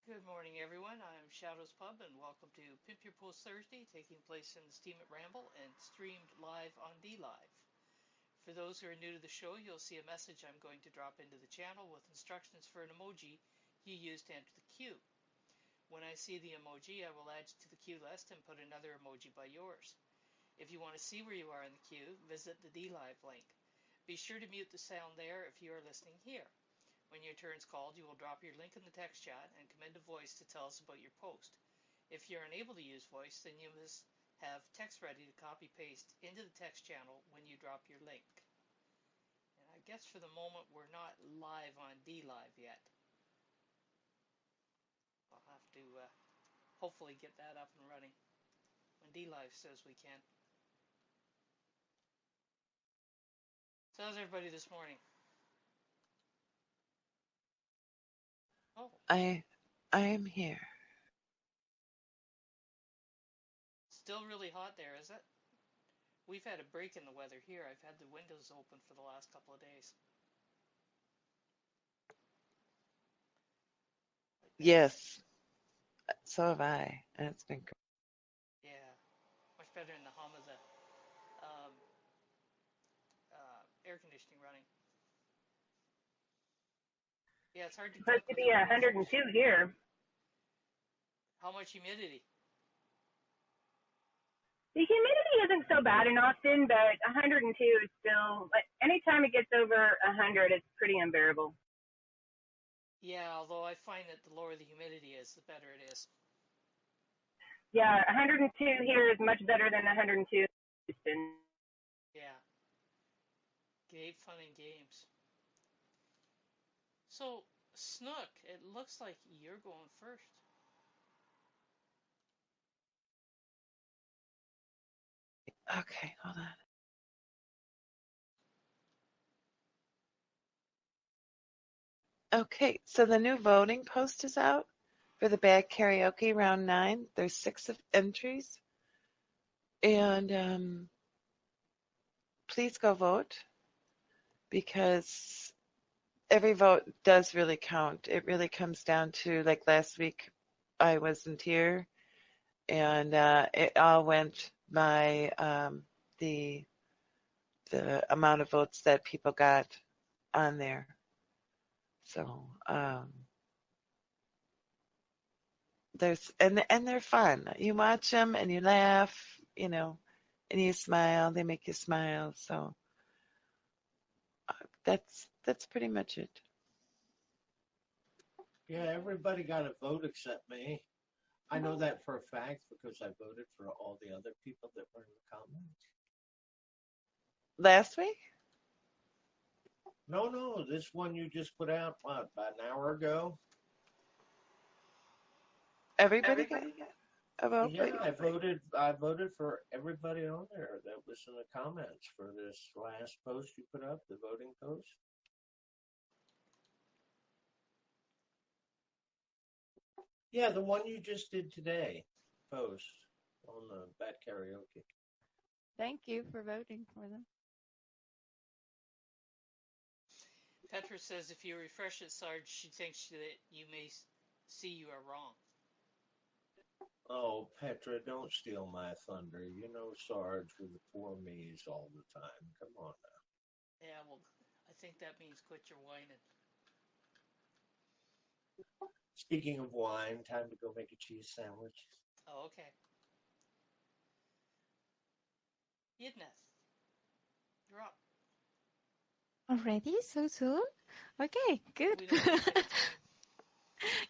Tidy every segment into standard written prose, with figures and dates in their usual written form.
Good morning, everyone. I'm Shadows Pub, and welcome to Pimp Your Post Thursday, taking place in the Steam at Ramble and streamed live on DLive. For those who are new to the show, you'll see a message I'm going to drop into the channel with instructions for an emoji you use to enter the queue. When I see the emoji, I will add you to the queue list and put another emoji by yours. If you want to see where you are in the queue, visit the DLive link. Be sure to mute the sound there if you are listening here. When your turn's called, you will drop your link in the text chat and come into voice to tell us about your post. If you're unable to use voice, then you must have text ready to copy paste into the text channel when you drop your link. And I guess for the moment we're not live on DLive yet. I'll have to hopefully get that up and running when DLive says we can. So how's everybody this morning? Oh, I am here. still really hot there, is it? We've had a break in the weather here. I've had the windows open for the last couple of days. Yes, so have I. And it's been great. Yeah, much better than the hum of the um, air conditioning running. Yeah, it's hard to Supposed cook to with be your windows 102 closed. here. How much humidity? The humidity isn't so bad in Austin, but 102 is still, like, anytime it gets over 100, it's pretty unbearable. Yeah, although I find that the lower the humidity is, the better it is. Yeah, 102 here is much better than 102 in Houston. Yeah, great fun and games. So, Snook, it looks like you're going first. Okay, hold on. Okay, so the new voting post is out for the Bad Karaoke Round 9. There's 6 entries. And please go vote because every vote does really count. It really comes down to, like last week, I wasn't here, and it all went by the amount of votes that people got on there. So there's and they're fun. You watch them and you laugh, and you smile. They make you smile. So that's pretty much it. Yeah, everybody got a vote except me. I know that for a fact because I voted for all the other people that were in the comments. Last week? No, this one you just put out, what, about an hour ago? Everybody got a vote? Yeah, I voted for everybody on there that was in the comments for this last post you put up, the voting post. Yeah, the one you just did today, post on the Bat Karaoke. Thank you for voting for them. Petra says if you refresh it, Sarge, she thinks that you may see you are wrong. Oh, Petra, don't steal my thunder. You know Sarge with the 4 me's all the time. Come on now. Yeah, well, I think that means quit your whining. Speaking of wine, time to go make a cheese sandwich. Oh, okay. Yidneth, you're up. Already? So soon? Okay, good. We don't want to take turns.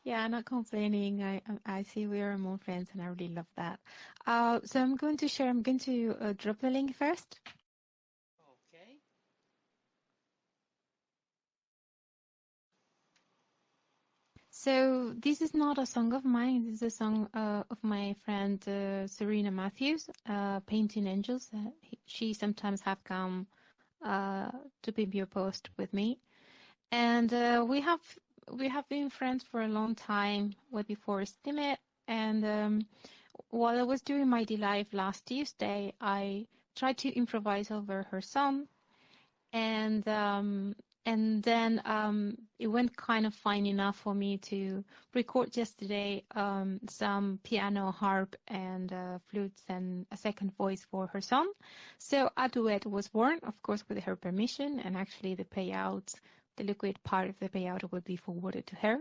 Yeah, not complaining. I see we are more friends and I really love that. So I'm going to drop the link first. Okay. So this is not a song of mine. This is a song of my friend Serena Matthews, Painting Angels. She sometimes have come to Pimp Your Post with me. And we have been friends for a long time, way before Steemit. And while I was doing my DLive last Tuesday, I tried to improvise over her song, and And then it went kind of fine enough for me to record yesterday some piano, harp, and flutes and a second voice for her song. So a duet was born, of course, with her permission, and actually the payout, the liquid part of the payout will be forwarded to her.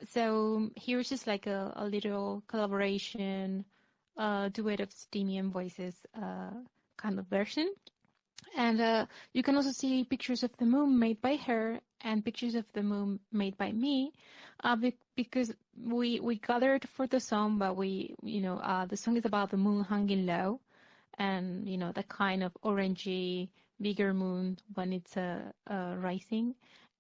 So here's just like a little collaboration, duet of Steamian voices kind of version. And you can also see pictures of the moon made by her and pictures of the moon made by me, because we gathered for the song, but the song is about the moon hanging low, and the kind of orangey bigger moon when it's rising.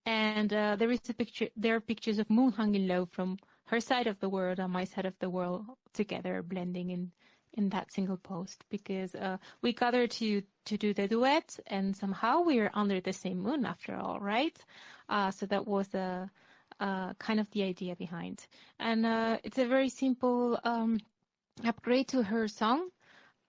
And there are pictures of moon hanging low from her side of the world and my side of the world together, blending in that single post, because we gathered to do the duet, and somehow we're under the same moon after all, right? So that was kind of the idea behind. And it's a very simple upgrade to her song.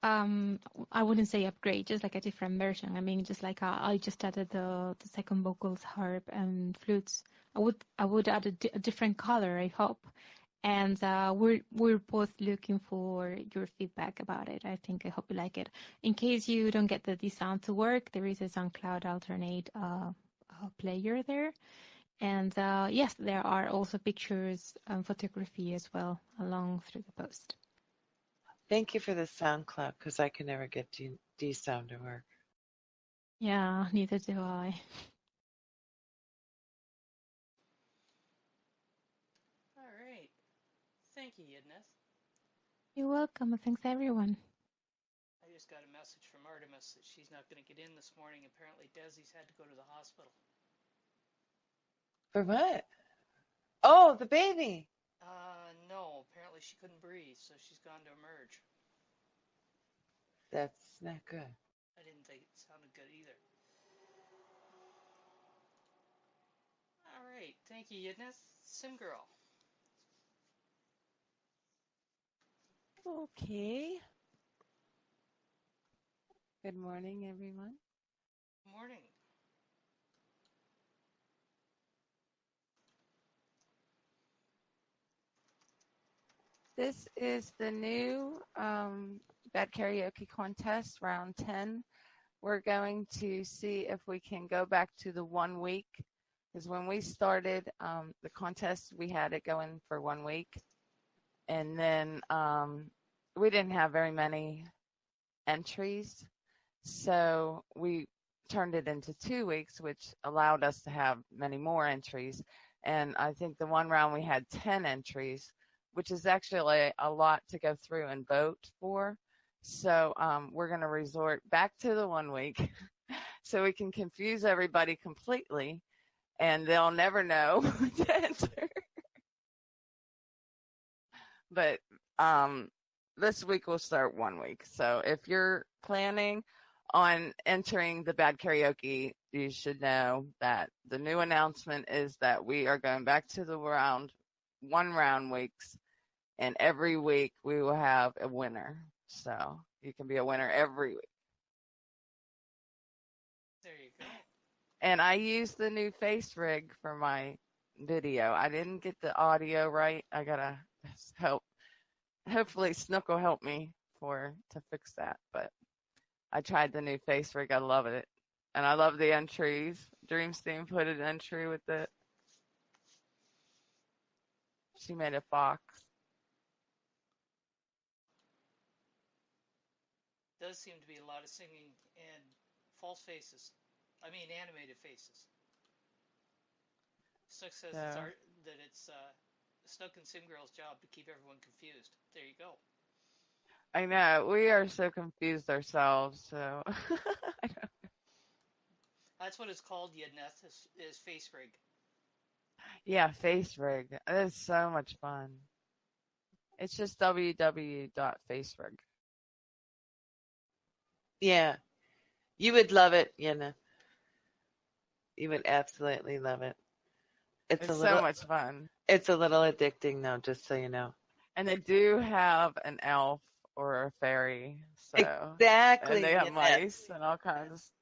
I wouldn't say upgrade, just like a different version. I mean, just like I just added the second vocals, harp and flutes. I would add a different color, I hope. And we're both looking for your feedback about it. I hope you like it. In case you don't get the sound to work, there is a SoundCloud alternate player there. And yes, there are also pictures and photography as well along through the post. Thank you for the SoundCloud, because I can never get D-Sound to work. Yeah, neither do I. All right. Thank you, Yidneth. You're welcome. Thanks, everyone. I just got a message from Artemis that she's not going to get in this morning. Apparently, Desi's had to go to the hospital. For what? Oh, the baby. No. Apparently, she couldn't breathe, so she's gone to emerge. That's not good. I didn't think it sounded good either. All right. Thank you, Yidneth. Sim Girl. Okay. Good morning, everyone. Morning. This is the new Bad Karaoke Contest, round 10. We're going to see if we can go back to the 1 week, because when we started the contest, we had it going for 1 week. And then we didn't have very many entries, so we turned it into 2 weeks, which allowed us to have many more entries. And I think the one round we had 10 entries, which is actually a lot to go through and vote for. So we're going to resort back to the 1 week so we can confuse everybody completely, and they'll never know to enter. But this week we'll start 1 week. So if you're planning on entering the Bad Karaoke, you should know that the new announcement is that we are going back to the one round weeks, and every week we will have a winner. So you can be a winner every week. There you go. And I used the new face rig for my video. I didn't get the audio right. I gotta help. Hopefully Snook will help me to fix that. But I tried the new face rig. I love it. And I love the entries. Dreamstein put an entry with it. She made a fox. Does seem to be a lot of singing and false faces. I mean, animated faces. Snook says that it's Snook and Sim Girl's job to keep everyone confused. There you go. I know. We are so confused ourselves. So I don't know. That's what it's called, Yidneth, is face rig. Yeah, face rig. It's so much fun. It's just www.facerig. Yeah. You would love it, Yenna. You would absolutely love it. It's so much fun. It's a little addicting, though, just so you know. And they do have an elf or a fairy. So Exactly. And they have mice and all kinds.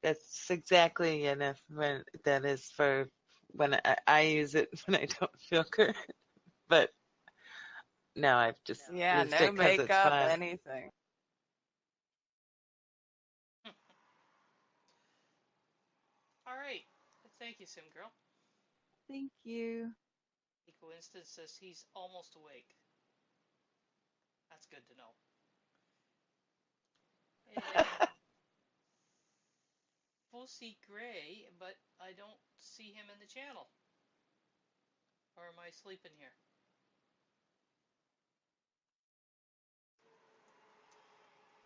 That's exactly, Yeneth, when that is for when I use it when I don't feel good. But now I've just Yeah, used no it because it's makeup, fun. anything. All right. Thank you, Sim Girl. Thank you. Eco Instant says he's almost awake. That's good to know. And we'll see Gray, but I don't see him in the channel. Or am I sleeping here?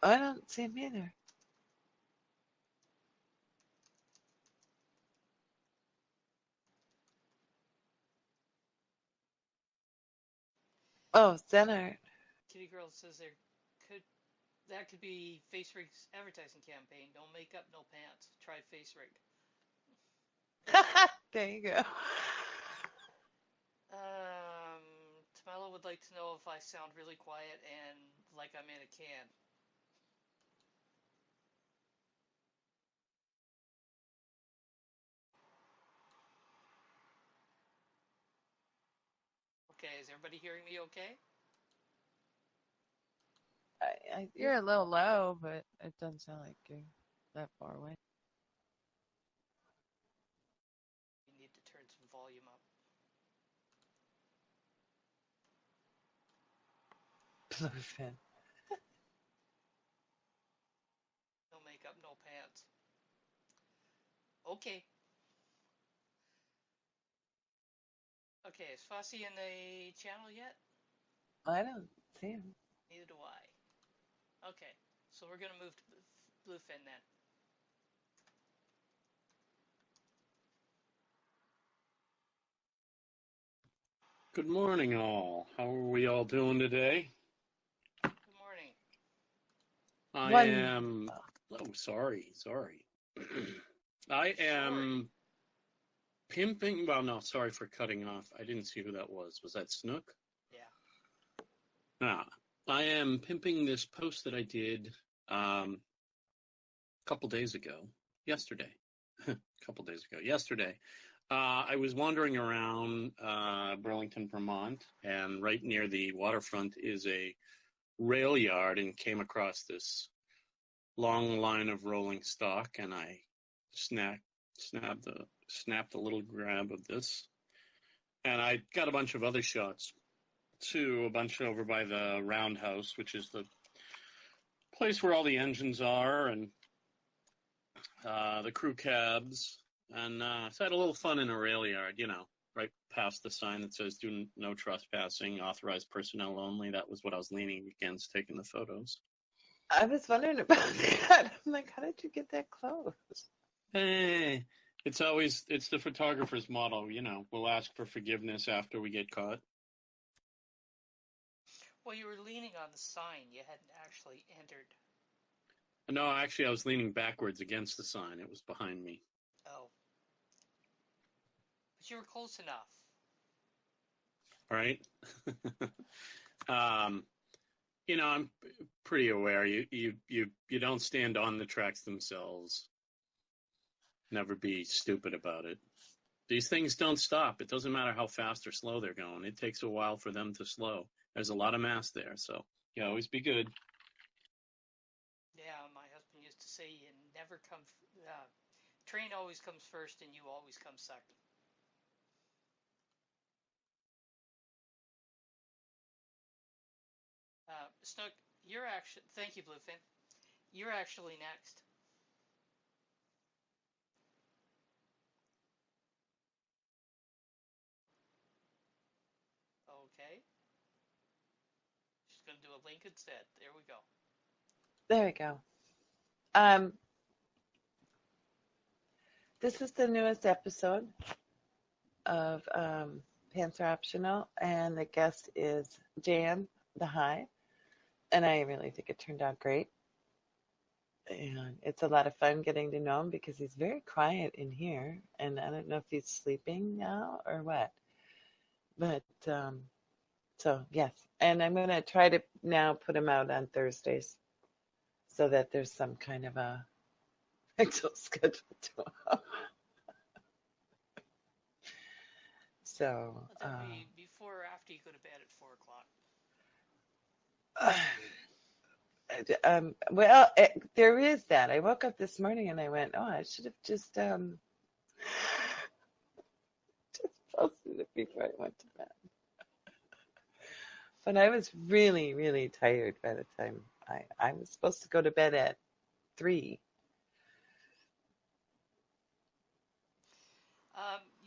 I don't see him either. Oh, Zenart. Kitty Girl says that could be Face Rig's advertising campaign. No makeup, no pants. Try Face Rig. There you go. Tamela would like to know if I sound really quiet and like I'm in a can. Okay, is everybody hearing me okay? You're a little low, but it doesn't sound like you're that far away. You need to turn some volume up. Bluefin. No makeup, no pants. Okay. Okay, is Fossey in the channel yet? I don't see him. Neither do I. Okay, so we're going to move to Bluefin then. Good morning, all. How are we all doing today? Good morning. I am. Oh, sorry. I am pimping. Well, no, sorry for cutting off. I didn't see who that was. Was that Snook? Yeah. I am pimping this post that I did a couple days ago. Yesterday. Yesterday. I was wandering around Burlington, Vermont, and right near the waterfront is a rail yard, and came across this long line of rolling stock, and I snapped a little grab of this, and I got a bunch of other shots too, a bunch over by the roundhouse, which is the place where all the engines are, and the crew cabs, and so I had a little fun in a rail yard, right past the sign that says "Do no trespassing, authorized personnel only." That was what I was leaning against, taking the photos. I was wondering about that. I'm like, how did you get that close? Hey, it's the photographer's motto, we'll ask for forgiveness after we get caught. Well, you were leaning on the sign. You hadn't actually entered. No, actually, I was leaning backwards against the sign. It was behind me. Oh. But you were close enough. Right? I'm pretty aware. You don't stand on the tracks themselves. Never be stupid about it. These things don't stop. It doesn't matter how fast or slow they're going. It takes a while for them to slow. There's a lot of mass there, so you always be good. Yeah, my husband used to say you never come. Train always comes first, and you always come second. Snook, you're actually. Thank you, Bluefin. You're actually next. Okay. She's going to do a link instead. There we go. There we go. This is the newest episode of Pants Are Optional, and the guest is Jan the Hive, and I really think it turned out great. And it's a lot of fun getting to know him because he's very quiet in here, and I don't know if he's sleeping now or what. But so yes, and I'm going to try to now put him out on Thursdays so that there's some kind of a actual schedule to them. So, Would that be before or after you go to bed at 4 o'clock? well, there is that. I woke up this morning and I went, oh, I should have just posted it before I went to bed. But I was really, really tired by the time I was supposed to go to bed at 3.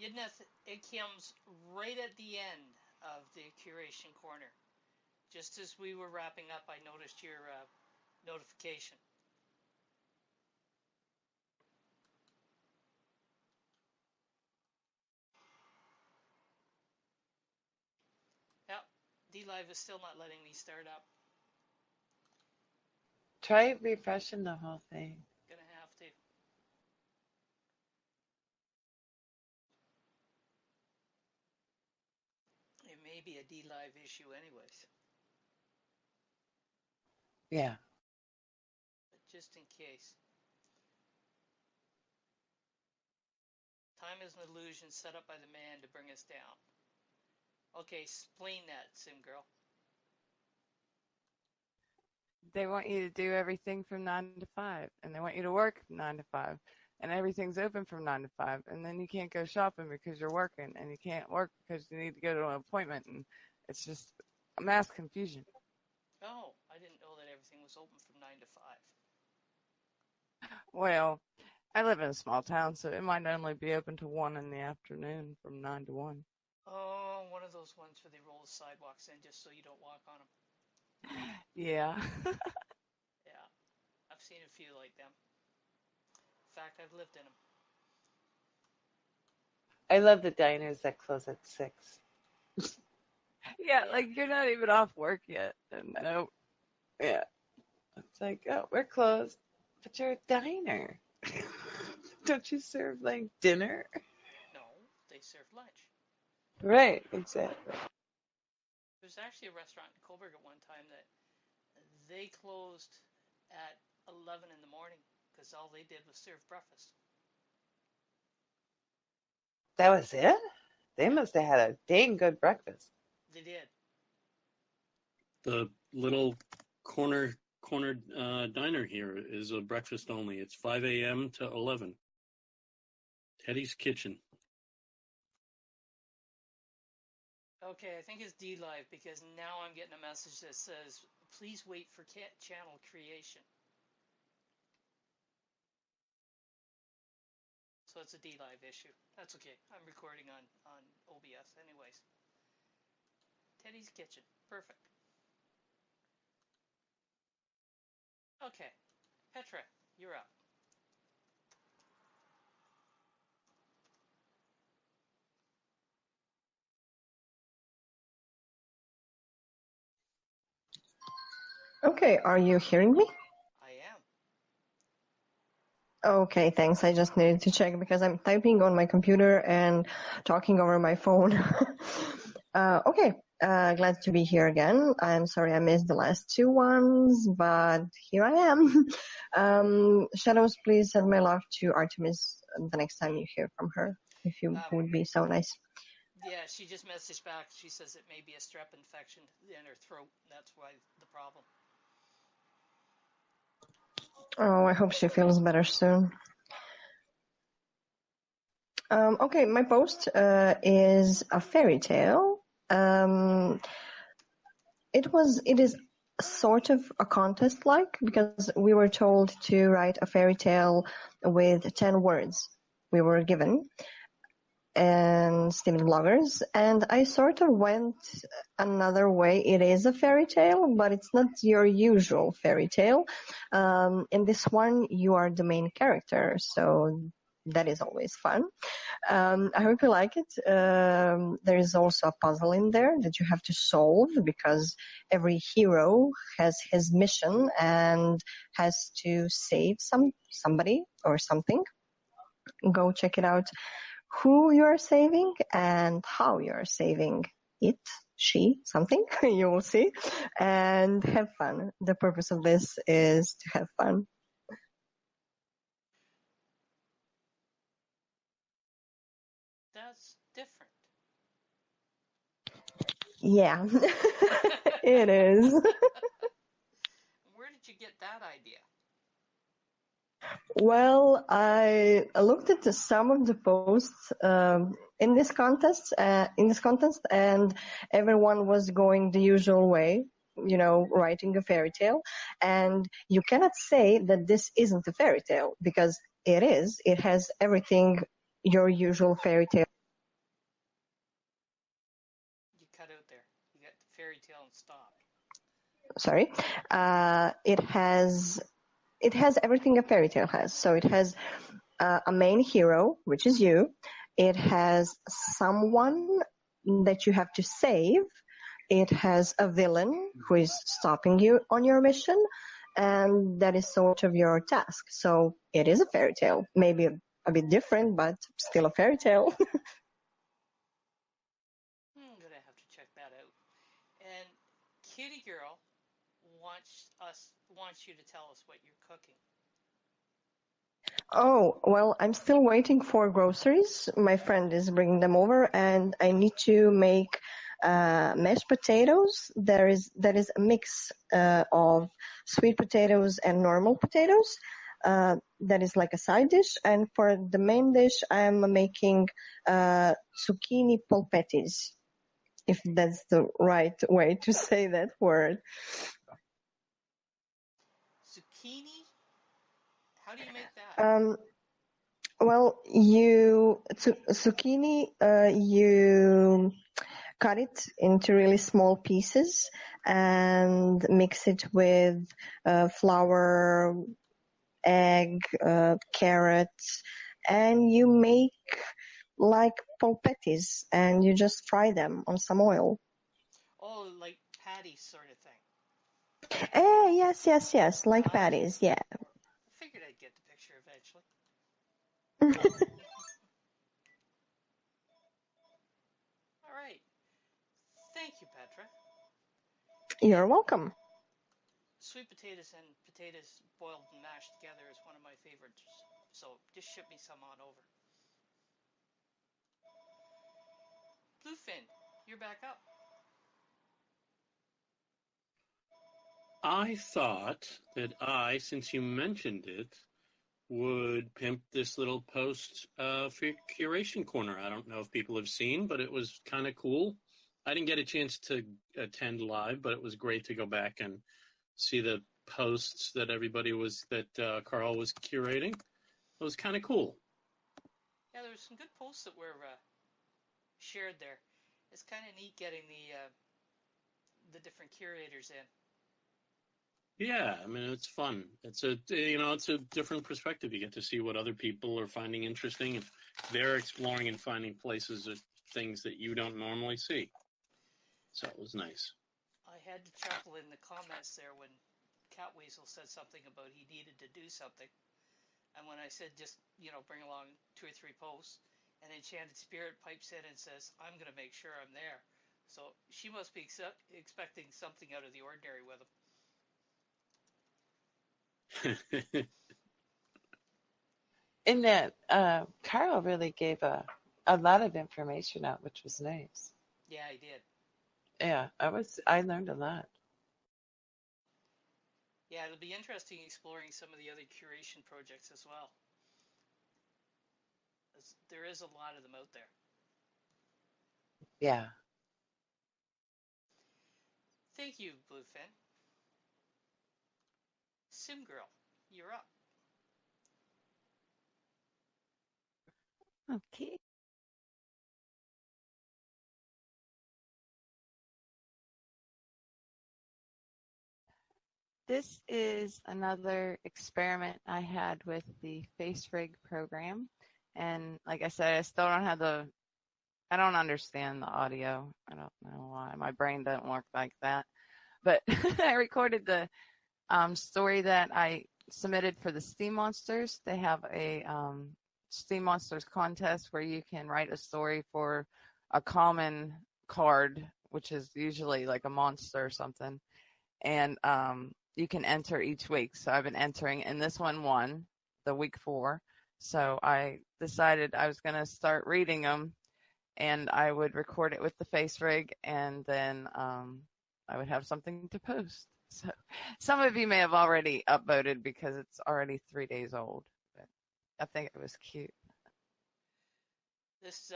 Yidneth, it comes right at the end of the curation corner. Just as we were wrapping up, I noticed your notification. Yep, DLive is still not letting me start up. Try refreshing the whole thing. Gonna have to. It may be a DLive issue anyways. Yeah. But just in case. Time is an illusion set up by the man to bring us down. Okay, explain that, Sim Girl. They want you to do everything from 9 to 5, and they want you to work from 9 to 5, and everything's open from 9 to 5, and then you can't go shopping because you're working, and you can't work because you need to go to an appointment, and it's just a mass confusion. Oh, I didn't know that everything was open from 9 to 5. Well, I live in a small town, so it might only be open to 1 in the afternoon from 9 to 1. Oh, one of those ones where they roll the sidewalks in just so you don't walk on them. Yeah. Yeah, I've seen a few like them. In fact, I've lived in them. I love the diners that close at 6. Yeah, like you're not even off work yet. And nope. Yeah. It's like, oh, we're closed, but you're a diner. Don't you serve like dinner? No, they serve lunch. Right, exactly. There's actually a restaurant in Coburg at one time that they closed at 11 in the morning because all they did was serve breakfast. That was it? They must have had a dang good breakfast. They did. The little corner diner here is a breakfast only. It's 5 a.m. to 11. Teddy's Kitchen. Okay, I think it's DLive because now I'm getting a message that says, please wait for channel creation. So it's a DLive issue. That's okay. I'm recording on OBS anyways. Teddy's Kitchen. Perfect. Okay. Petra, you're up. Okay, are you hearing me? I am. Okay, thanks. I just needed to check because I'm typing on my computer and talking over my phone. Okay, glad to be here again. I'm sorry I missed the last 2 ones, but here I am. Shadows, please send my love to Artemis the next time you hear from her, if you would be so nice. Yeah, she just messaged back. She says it may be a strep infection in her throat. That's why the problem. Oh, I hope she feels better soon. Okay, my post is a fairy tale. It is sort of a contest like because we were told to write a fairy tale with 10 words we were given and Steven bloggers, and I sort of went another way. It is a fairy tale, but it's not your usual fairy tale. In this one, you are the main character, so that is always fun. I hope you like it. There is also a puzzle in there that you have to solve because every hero has his mission and has to save somebody or something. Go check it out. Who you are saving and how you are saving it, she, something, you will see, and have fun. The purpose of this is to have fun. Yeah, it is. Where did you get that idea? Well, I looked at some of the posts in this contest, and everyone was going the usual way, writing a fairy tale. And you cannot say that this isn't a fairy tale because it is. It has everything your usual fairy tale. You cut out there. You got the fairy tale and stop. Sorry, it has everything a fairy tale has. So it has a main hero, which is you. It has someone that you have to save. It has a villain who is stopping you on your mission, and that is sort of your task. So it is a fairy tale, maybe a bit different, but still a fairy tale. I'm gonna have to check that out. And Kitty Girl wants you to tell us what you're cooking. Oh, well, I'm still waiting for groceries. My friend is bringing them over, and I need to make mashed potatoes. That is a mix of sweet potatoes and normal potatoes. That is like a side dish. And for the main dish, I'm making zucchini polpettis, if that's the right way to say that word. Zucchini? How do you make that? Well, zucchini, you cut it into really small pieces and mix it with flour, egg, carrots, and you make like polpettis, and you just fry them on some oil. Oh, like patty sort of thing. Yes, like patties, yeah. I figured I'd get the picture eventually. All right. Thank you, Petra. You're welcome. Sweet potatoes and potatoes boiled and mashed together is one of my favorites. So just ship me some on over. Bluefin, you're back up. I thought that since you mentioned it, would pimp this little post for your curation corner. I don't know if people have seen, but it was kind of cool. I didn't get a chance to attend live, but it was great to go back and see the posts that Carl was curating. It was kind of cool. Yeah, there were some good posts that were shared there. It's kind of neat getting the different curators in. Yeah, I mean, it's fun. It's a different perspective. You get to see what other people are finding interesting, and they're exploring and finding places or things that you don't normally see. So it was nice. I had to chuckle in the comments there when Catweasel said something about he needed to do something. And when I said just, bring along 2 or 3 posts, and Enchanted Spirit pipes in and says, I'm going to make sure I'm there. So she must be expecting something out of the ordinary with him. In that, Carl really gave a lot of information out, which was nice. Yeah, I did. Yeah, I learned a lot. Yeah, it'll be interesting exploring some of the other curation projects as well. There is a lot of them out there. Yeah. Thank you, Bluefin. Sim Girl, you're up. Okay. This is another experiment I had with the face rig program. And like I said, I still don't have I don't understand the audio. I don't know why. My brain doesn't work like that. But I recorded the story that I submitted for the Steam Monsters. They have a Steam Monsters contest where you can write a story for a common card, which is usually like a monster or something. And you can enter each week. So I've been entering, and this one won the week 4. So I decided I was going to start reading them and I would record it with the face rig, and then I would have something to post. So some of you may have already upvoted because it's already 3 days old, but I think it was cute. This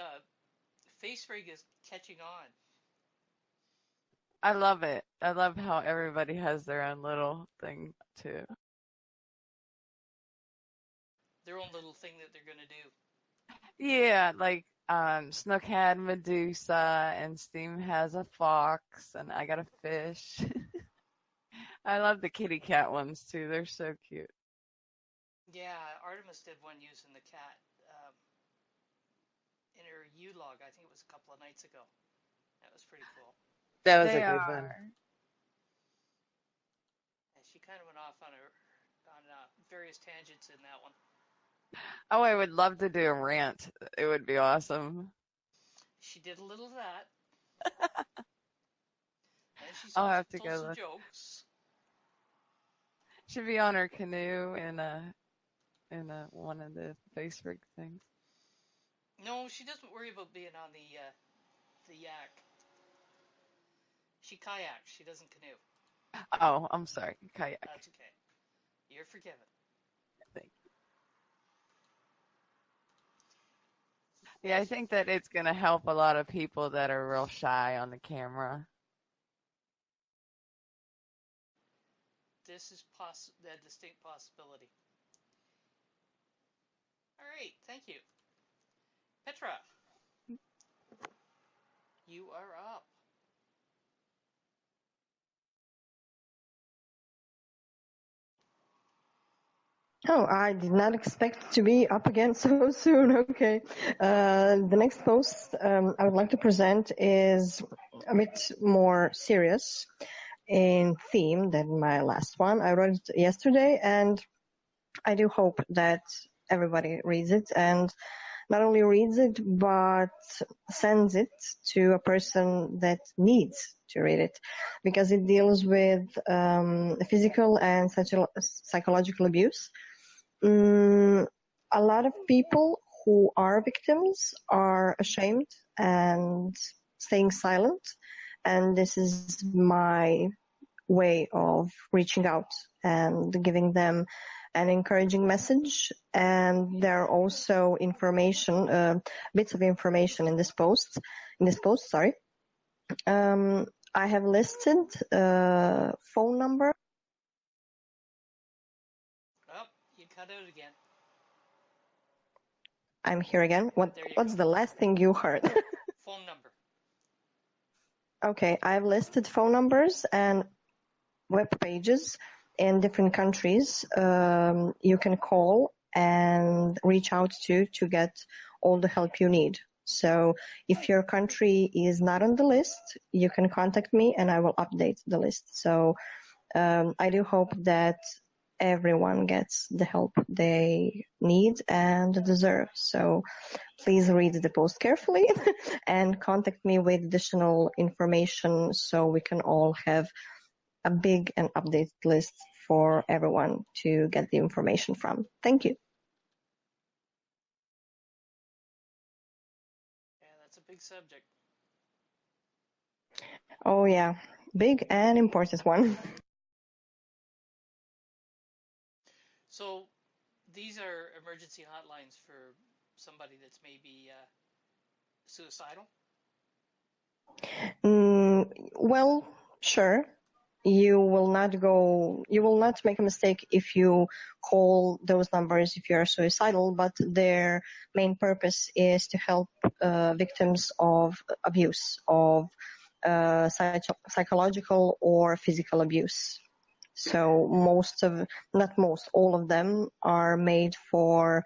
face rig is catching on. I love it. I love how everybody has their own little thing too. Their own little thing that they're going to do. Yeah, like Snook had Medusa and Steam has a fox and I got a fish. I love the kitty cat ones too. They're so cute. Yeah, Artemis did one using the cat in her U-log. I think it was a couple of nights ago. That was pretty cool. That was They a good one. are. And she kind of went off on various tangents in that one. Oh, I would love to do a rant. It would be awesome. She did a little of that. And she's I'll also have to told go some look. jokes. Should be on her canoe in one of the face rig things. No, she doesn't worry about being on the yak. She kayaks. She doesn't canoe. Oh, I'm sorry. Kayak. That's okay. You're forgiven. Thank you. Yeah, I think that it's going to help a lot of people that are real shy on the camera. This is a distinct possibility. All right, thank you. Petra, you are up. Oh, I did not expect to be up again so soon. Okay. The next post I would like to present is a bit more serious in theme than my last one. I wrote it yesterday, and I do hope that everybody reads it, and not only reads it, but sends it to a person that needs to read it, because it deals with physical and psychological abuse. A lot of people who are victims are ashamed and staying silent, and this is my way of reaching out and giving them an encouraging message. And there are also bits of information in this post. Sorry. I have listed phone number. Oh, you cut out again. I'm here again. What's the last thing you heard? Phone number. Okay, I've listed phone numbers and web pages in different countries you can call and reach out to get all the help you need. So if your country is not on the list, you can contact me and I will update the list. So I do hope that everyone gets the help they need and deserve. So please read the post carefully and contact me with additional information so we can all have a big and updated list for everyone to get the information from. Thank you. Yeah, that's a big subject. Oh yeah, big and important one. So these are emergency hotlines for somebody that's maybe suicidal? Well, sure. You will not make a mistake if you call those numbers if you are suicidal, but their main purpose is to help victims of abuse, of psychological or physical abuse. So all of them are made for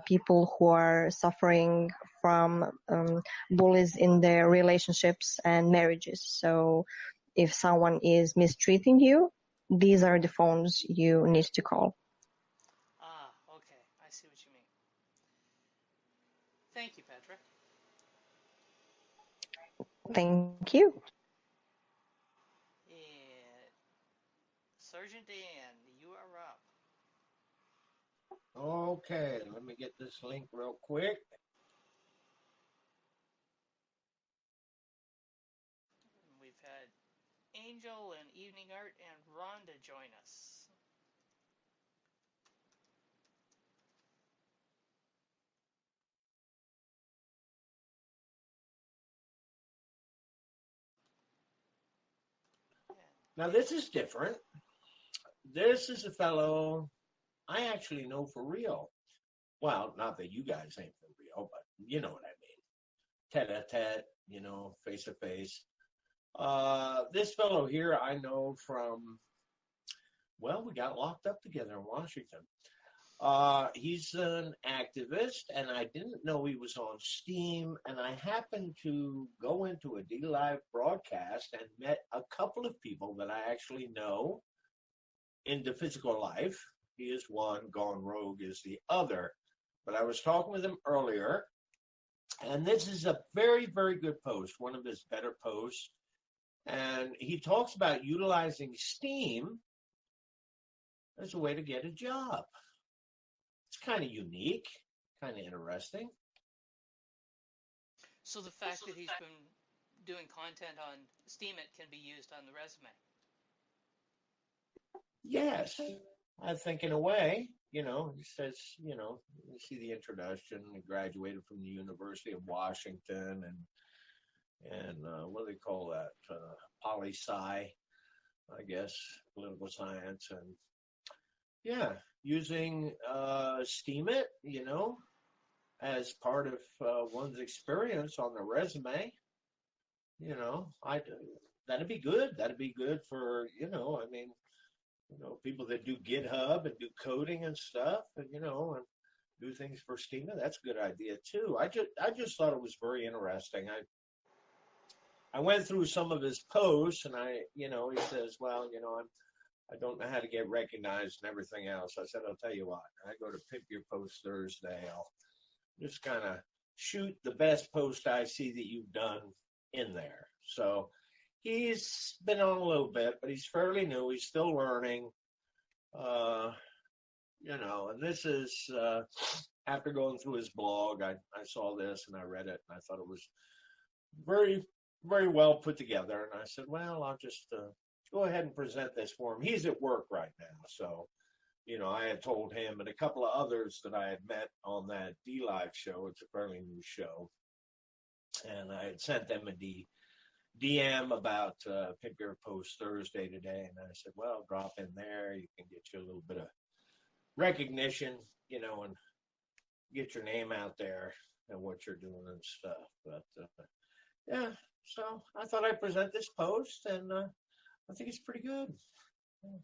people who are suffering from bullies in their relationships and marriages. So if someone is mistreating you, these are the phones you need to call. Ah, okay. I see what you mean. Thank you, Petra. Thank you. And Sergeant Dan, you are up. Okay, let me get this link real quick. had Angel and Evening Art and Rhonda join us. Now, this is different. This is a fellow I actually know for real. Well, not that you guys ain't for real, but you know what I mean. Tete-a-tete, face to face. This fellow here I know from, well, we got locked up together in Washington. He's an activist, and I didn't know he was on Steam, and I happened to go into a D-Live broadcast and met a couple of people that I actually know in the physical life. He is one, Gone Rogue is the other. But I was talking with him earlier, and this is a very, very good post, one of his better posts. And he talks about utilizing Steam as a way to get a job. It's kind of unique, kind of interesting. So the fact that he's been doing content on Steam, it can be used on the resume. Yes, I think in a way, he says, you see the introduction. He graduated from the University of Washington and what do they call that? Poli-sci, I guess, political science. And yeah, using Steemit, as part of one's experience on the resume, that'd be good. That'd be good for, people that do GitHub and do coding and stuff, and do things for Steemit. That's a good idea too. I just thought it was very interesting. I went through some of his posts, and he says, well, I don't know how to get recognized and everything else. I said, I'll tell you what, I go to Pimp Your Post Thursday. I'll just kind of shoot the best post I see that you've done in there. So he's been on a little bit, but he's fairly new. He's still learning, and this is, after going through his blog, I saw this and I read it and I thought it was very, very well put together. And I said, well, I'll just go ahead and present this for him. He's at work right now. So, I had told him and a couple of others that I had met on that D-Live show. It's a fairly new show. And I had sent them a DM about Pimp Your Post Thursday today. And I said, well, drop in there. You can get you a little bit of recognition, and get your name out there and what you're doing and stuff. But, yeah, so I thought I'd present this post, and I think it's pretty good. Yeah.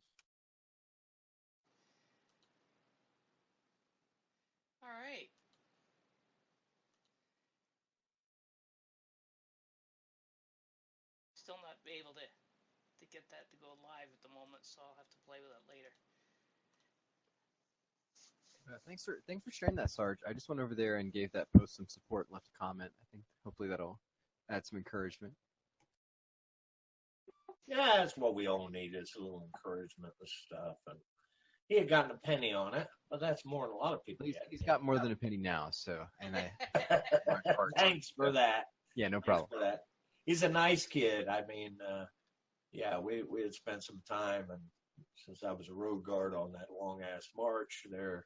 All right. Still not able to get that to go live at the moment, so I'll have to play with it later. Thanks for sharing that, Sarge. I just went over there and gave that post some support and left a comment. I think hopefully that'll add some encouragement. Yeah, that's what we all need, is a little encouragement and stuff. And he had gotten a penny on it, but that's more than a lot of people get. He's got more than a penny now, so, and Thanks for that. Yeah, no problem. For that. He's a nice kid. I mean, yeah, we had spent some time, and since I was a road guard on that long-ass march there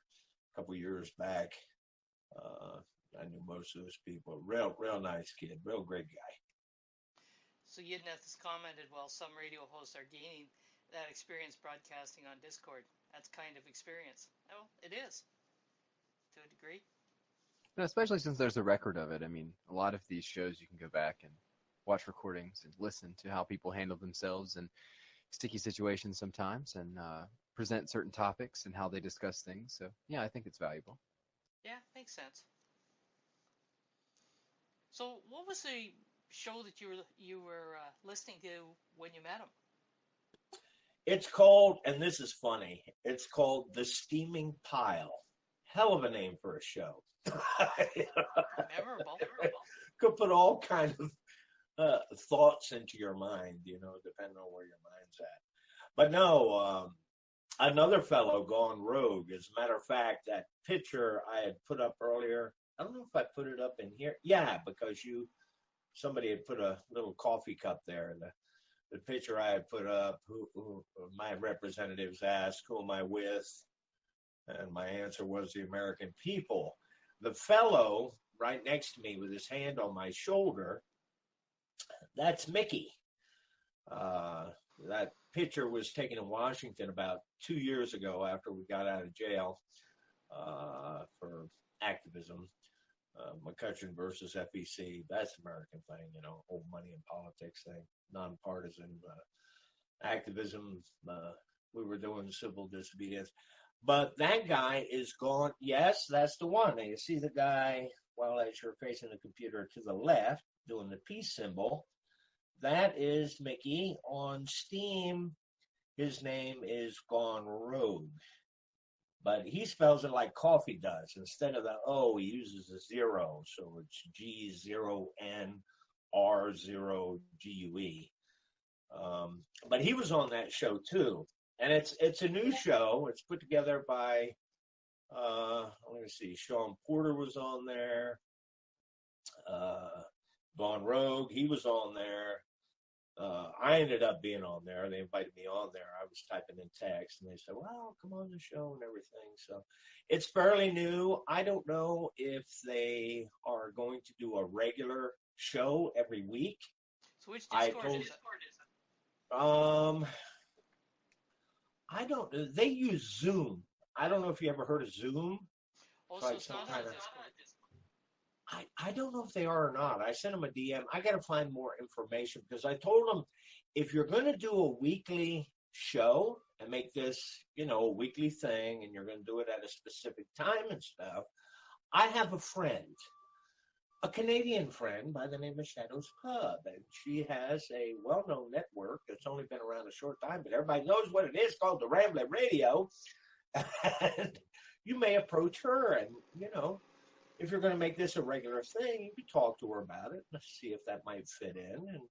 a couple years back, I knew most of those people. Real nice kid, real great guy. So Yidneth has commented, well, some radio hosts are gaining that experience broadcasting on Discord. That's kind of experience. Oh, it is, to a degree. No, especially since there's a record of it. I mean, a lot of these shows you can go back and watch recordings and listen to how people handle themselves in sticky situations sometimes, and present certain topics and how they discuss things. So, yeah, I think it's valuable. Yeah, makes sense. So, what was the show that you were listening to when you met him? It's called, and this is funny, it's called The Steaming Pile. Hell of a name for a show. Memorable. Could put all kinds of thoughts into your mind, depending on where your mind's at. But no, another fellow gone rogue. As a matter of fact, that picture I had put up earlier, I don't know if I put it up in here. Yeah, because somebody had put a little coffee cup there. the picture I had put up, who my representatives asked, who am I with? And my answer was the American people. The fellow right next to me with his hand on my shoulder, that's Mickey. That picture was taken in Washington about 2 years ago after we got out of jail for activism. McCutcheon versus FEC, that's the American thing, old money in politics thing, nonpartisan activism. We were doing civil disobedience. But that guy is gone. Yes, that's the one. And you see the guy, as you're facing the computer to the left, doing the peace symbol. That is Mickey. On Steam, his name is Gone Rogue. But he spells it like coffee does. Instead of the O, he uses a zero. So it's G0NR0GUE. But he was on that show too. And it's a new show. It's put together by, let me see, Sean Porter was on there. Gone Rogue, he was on there. I ended up being on there. They invited me on there. I was typing in text, and they said, well, come on the show and everything. So it's fairly new. I don't know if they are going to do a regular show every week. So which Discord is it? I don't know. They use Zoom. I don't know if you ever heard of Zoom. Also, it's not on Discord. I don't know if they are or not. I sent them a DM. I got to find more information because I told them if you're going to do a weekly show and make this, a weekly thing, and you're going to do it at a specific time and stuff, I have a friend, a Canadian friend by the name of Shadows Pub, and she has a well-known network that's only been around a short time, but everybody knows what it is, called the Rambling Radio. And you may approach her and, if you're going to make this a regular thing, you could talk to her about it and see if that might fit in. And,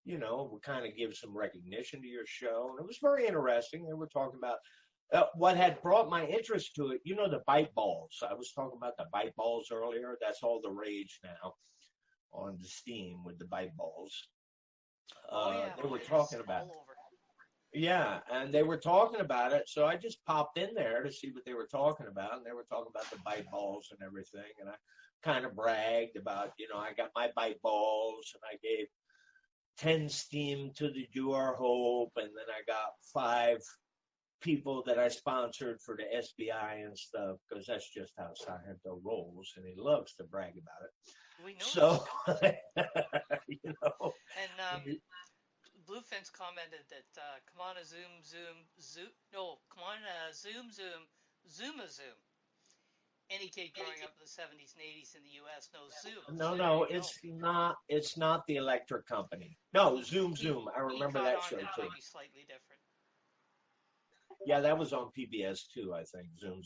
we kind of give some recognition to your show. And it was very interesting. They were talking about what had brought my interest to it, the bite balls. I was talking about the bite balls earlier. That's all the rage now on the Steam with the bite balls. They were talking about it. Yeah, and they were talking about it, so I just popped in there to see what they were talking about, and they were talking about the bite balls and everything, and I kind of bragged about, I got my bite balls, and I gave 10 Steam to the Do Our Hope, and then I got 5 people that I sponsored for the SBI and stuff, because that's just how Sargento rolls, and he loves to brag about it. We know so, And Bluefence commented that come on a Zoom. Come on a Zoom. Any kid growing up in the 70s and 80s in the U.S. knows Zoom. No, it's not the electric company. No, Zoom. I remember that show too. Maybe slightly different. Yeah, that was on PBS too, I think. Zoom.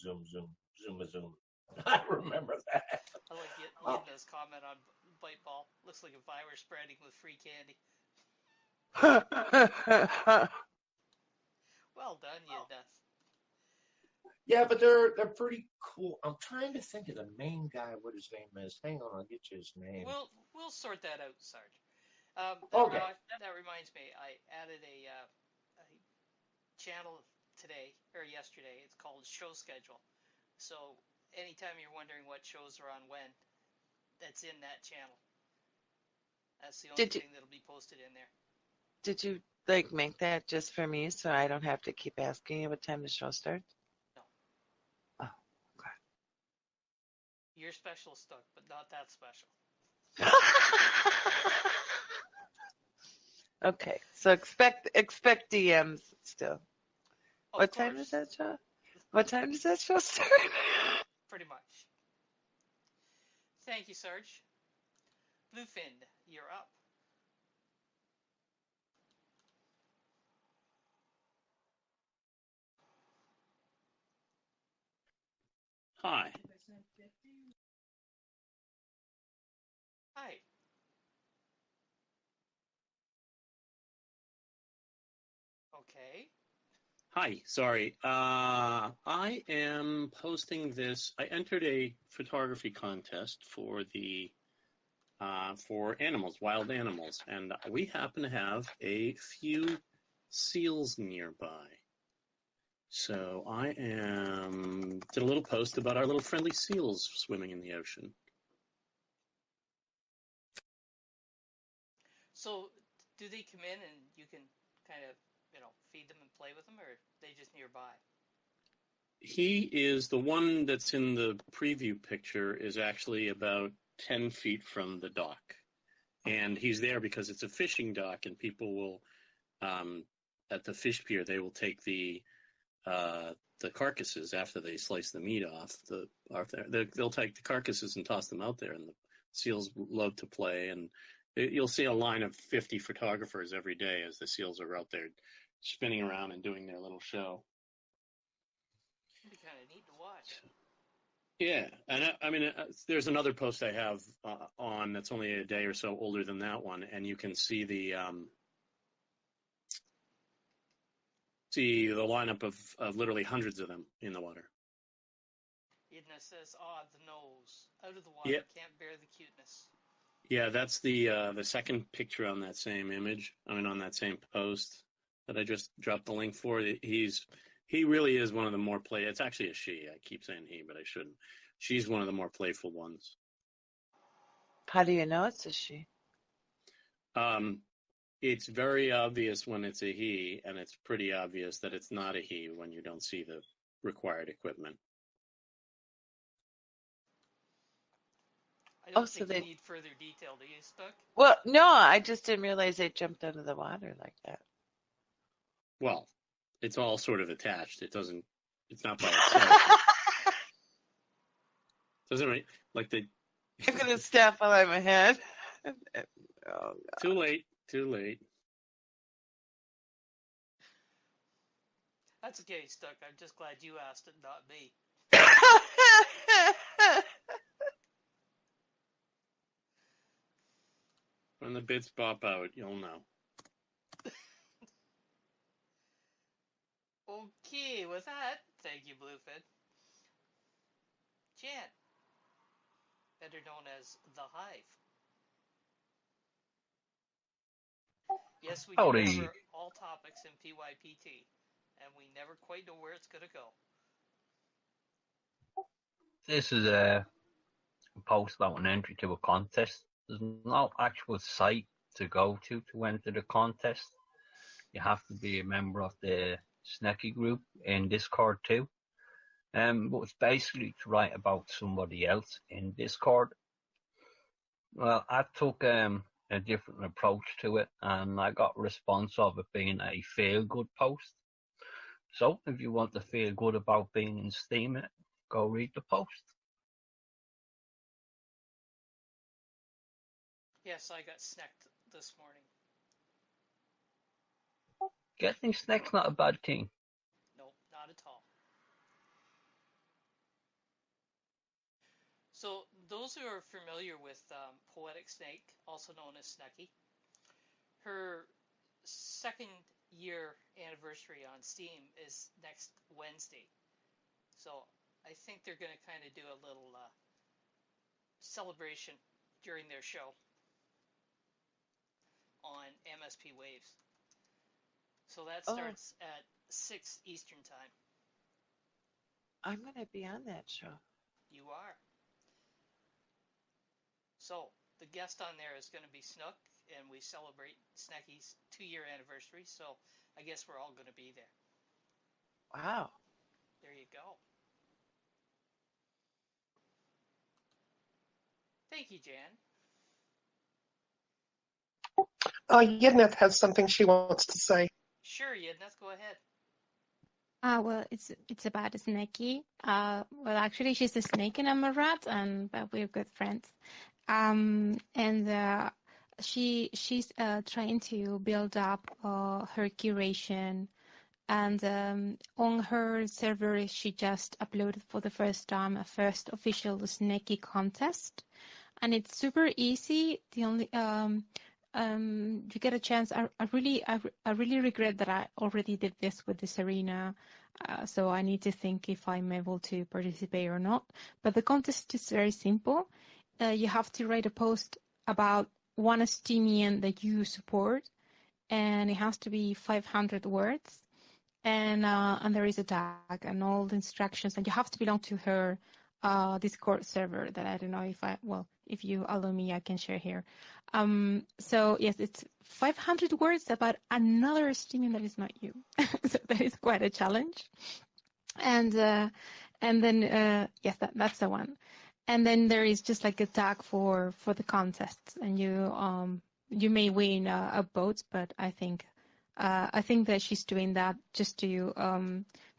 I remember that. I like Yidna's comment on bite ball. Looks like a virus spreading with free candy. Well done, Yidna. Yeah, but they're pretty cool. I'm trying to think of the main guy, what his name is. Hang on, I'll get you his name. We'll sort that out, Sarge. Okay. That reminds me, I added a channel yesterday. It's called Show Schedule. So anytime you're wondering what shows are on when, that's in that channel. That's the only thing that'll be posted in there. Did you make that just for me so I don't have to keep asking you what time the show starts? No. Oh, okay. You're special, Stuck, but not that special. Okay, so expect DMs still. What time does that show? What time does that show start? Pretty much. Thank you, Sarge. Bluefin, you're up. Hi. Hi. Okay. Hi, sorry. I am posting this. I entered a photography contest for the for animals, wild animals. And we happen to have a few seals nearby. So I did a little post about our little friendly seals swimming in the ocean. So do they come in and you can kind of, feed them and play with them, or are they just nearby? He is the one that's in the preview picture is actually about 10 feet from the dock. And he's there because it's a fishing dock, and people will, at the fish pier, they will take the carcasses after they slice the meat off. They'll take the carcasses and toss them out there, and the seals love to play. And you'll see a line of 50 photographers every day as the seals are out there spinning around and doing their little show. It'd be kind of neat to watch. Yeah, and I mean, there's another post I have on that's only a day or so older than that one, and you can see the lineup of literally hundreds of them in the water. Edna says, the nose. Out of the water, Yeah. Can't bear the cuteness. Yeah, that's the second picture on that same image. On that same post that I just dropped the link for. He really is one of the more It's actually a she. I keep saying he, but I shouldn't. She's one of the more playful ones. How do you know it's a she? It's very obvious when it's a he, and it's pretty obvious that it's not a he when you don't see the required equipment. I don't think you need further detail, do you, Stuck? Well, no, I just didn't realize they jumped out of the water like that. Well, it's all sort of attached. It's not by itself. Doesn't like the. I'm gonna step on my head. Oh, God. Too late. That's okay, Stuck. I'm just glad you asked it, not me. When the bits pop out, you'll know. Okay, with that, thank you, Bluefin. Jan, better known as The Hive. Yes, we do cover all topics in PYPT, and we never quite know where it's going to go. This is a post about an entry to a contest. There's no actual site to go to enter the contest. You have to be a member of the Snecky group in Discord too. But it's basically to write about somebody else in Discord. Well, I took a different approach to it, and I got a response of it being a feel-good post. So if you want to feel good about being in Steam, go read the post. Yes, I got snacked this morning. Getting snack's not a bad thing. Nope, not at all. So those who are familiar with Poetic Snake, also known as Snecky, her second year anniversary on Steam is next Wednesday. So I think they're going to kind of do a little celebration during their show on MSP Waves. So that starts at 6 Eastern Time. I'm going to be on that show. You are. So the guest on there is going to be Snook, and we celebrate Snecky's 2-year anniversary, so I guess we're all going to be there. Wow. There you go. Thank you, Jan. Yedneth has something she wants to say. Sure, Yedneth, go ahead. Well, it's about a Snecky. Well, actually, she's a snake and I'm a rat, but we're good friends. She's trying to build up her curation, and on her server, she just uploaded for the first time a first official Snecky contest, and it's super easy. The only you get a chance. I really regret that I already did this with the Serena, so I need to think if I'm able to participate or not. But the contest is very simple. You have to write a post about one Estimian that you support, and it has to be 500 words, and there is a tag and all the instructions, and you have to belong to her Discord server that I don't know if you allow me, I can share here. So yes, it's 500 words about another Estimian that is not you. So that is quite a challenge. And then yes, that's the one. And then there is just like a tag for the contests, and you may win a boat, but I think that she's doing that just to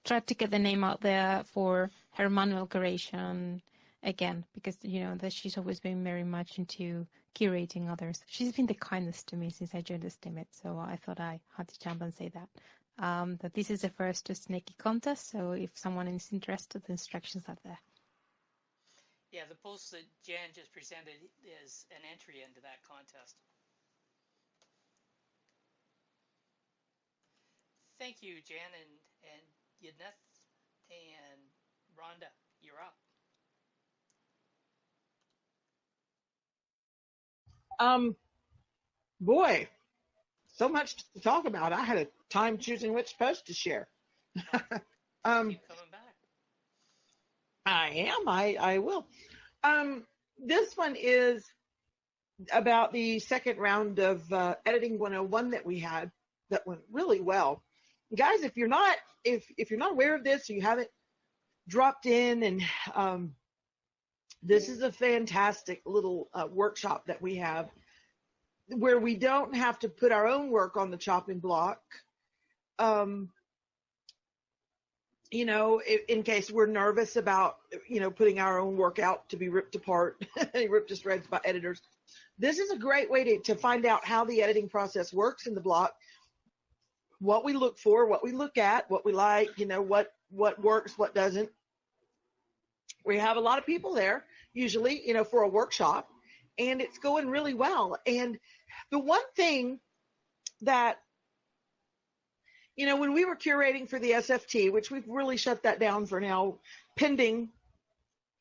try to get the name out there for her manual curation again, because that she's always been very much into curating others. She's been the kindest to me since I joined the Steemit, so I thought I had to jump and say that. That this is the first snaky contest, so if someone is interested, the instructions are there. Yeah, the post that Jan just presented is an entry into that contest. Thank you, Jan and Yidneth and Rhonda. You're up. Boy, so much to talk about. I had a time choosing which post to share. Keep coming back. I am. I will. This one is about the second round of editing 101 that we had that went really well. Guys, if you're not aware of this, or you haven't dropped in, and this is a fantastic little workshop that we have where we don't have to put our own work on the chopping block. In case we're nervous about, putting our own work out to be ripped apart, ripped to shreds by editors. This is a great way to find out how the editing process works in the block, what we look for, what we look at, what we like, what works, what doesn't. We have a lot of people there, usually, for a workshop, and it's going really well. And the one thing that, when we were curating for the SFT, which we've really shut that down for now, pending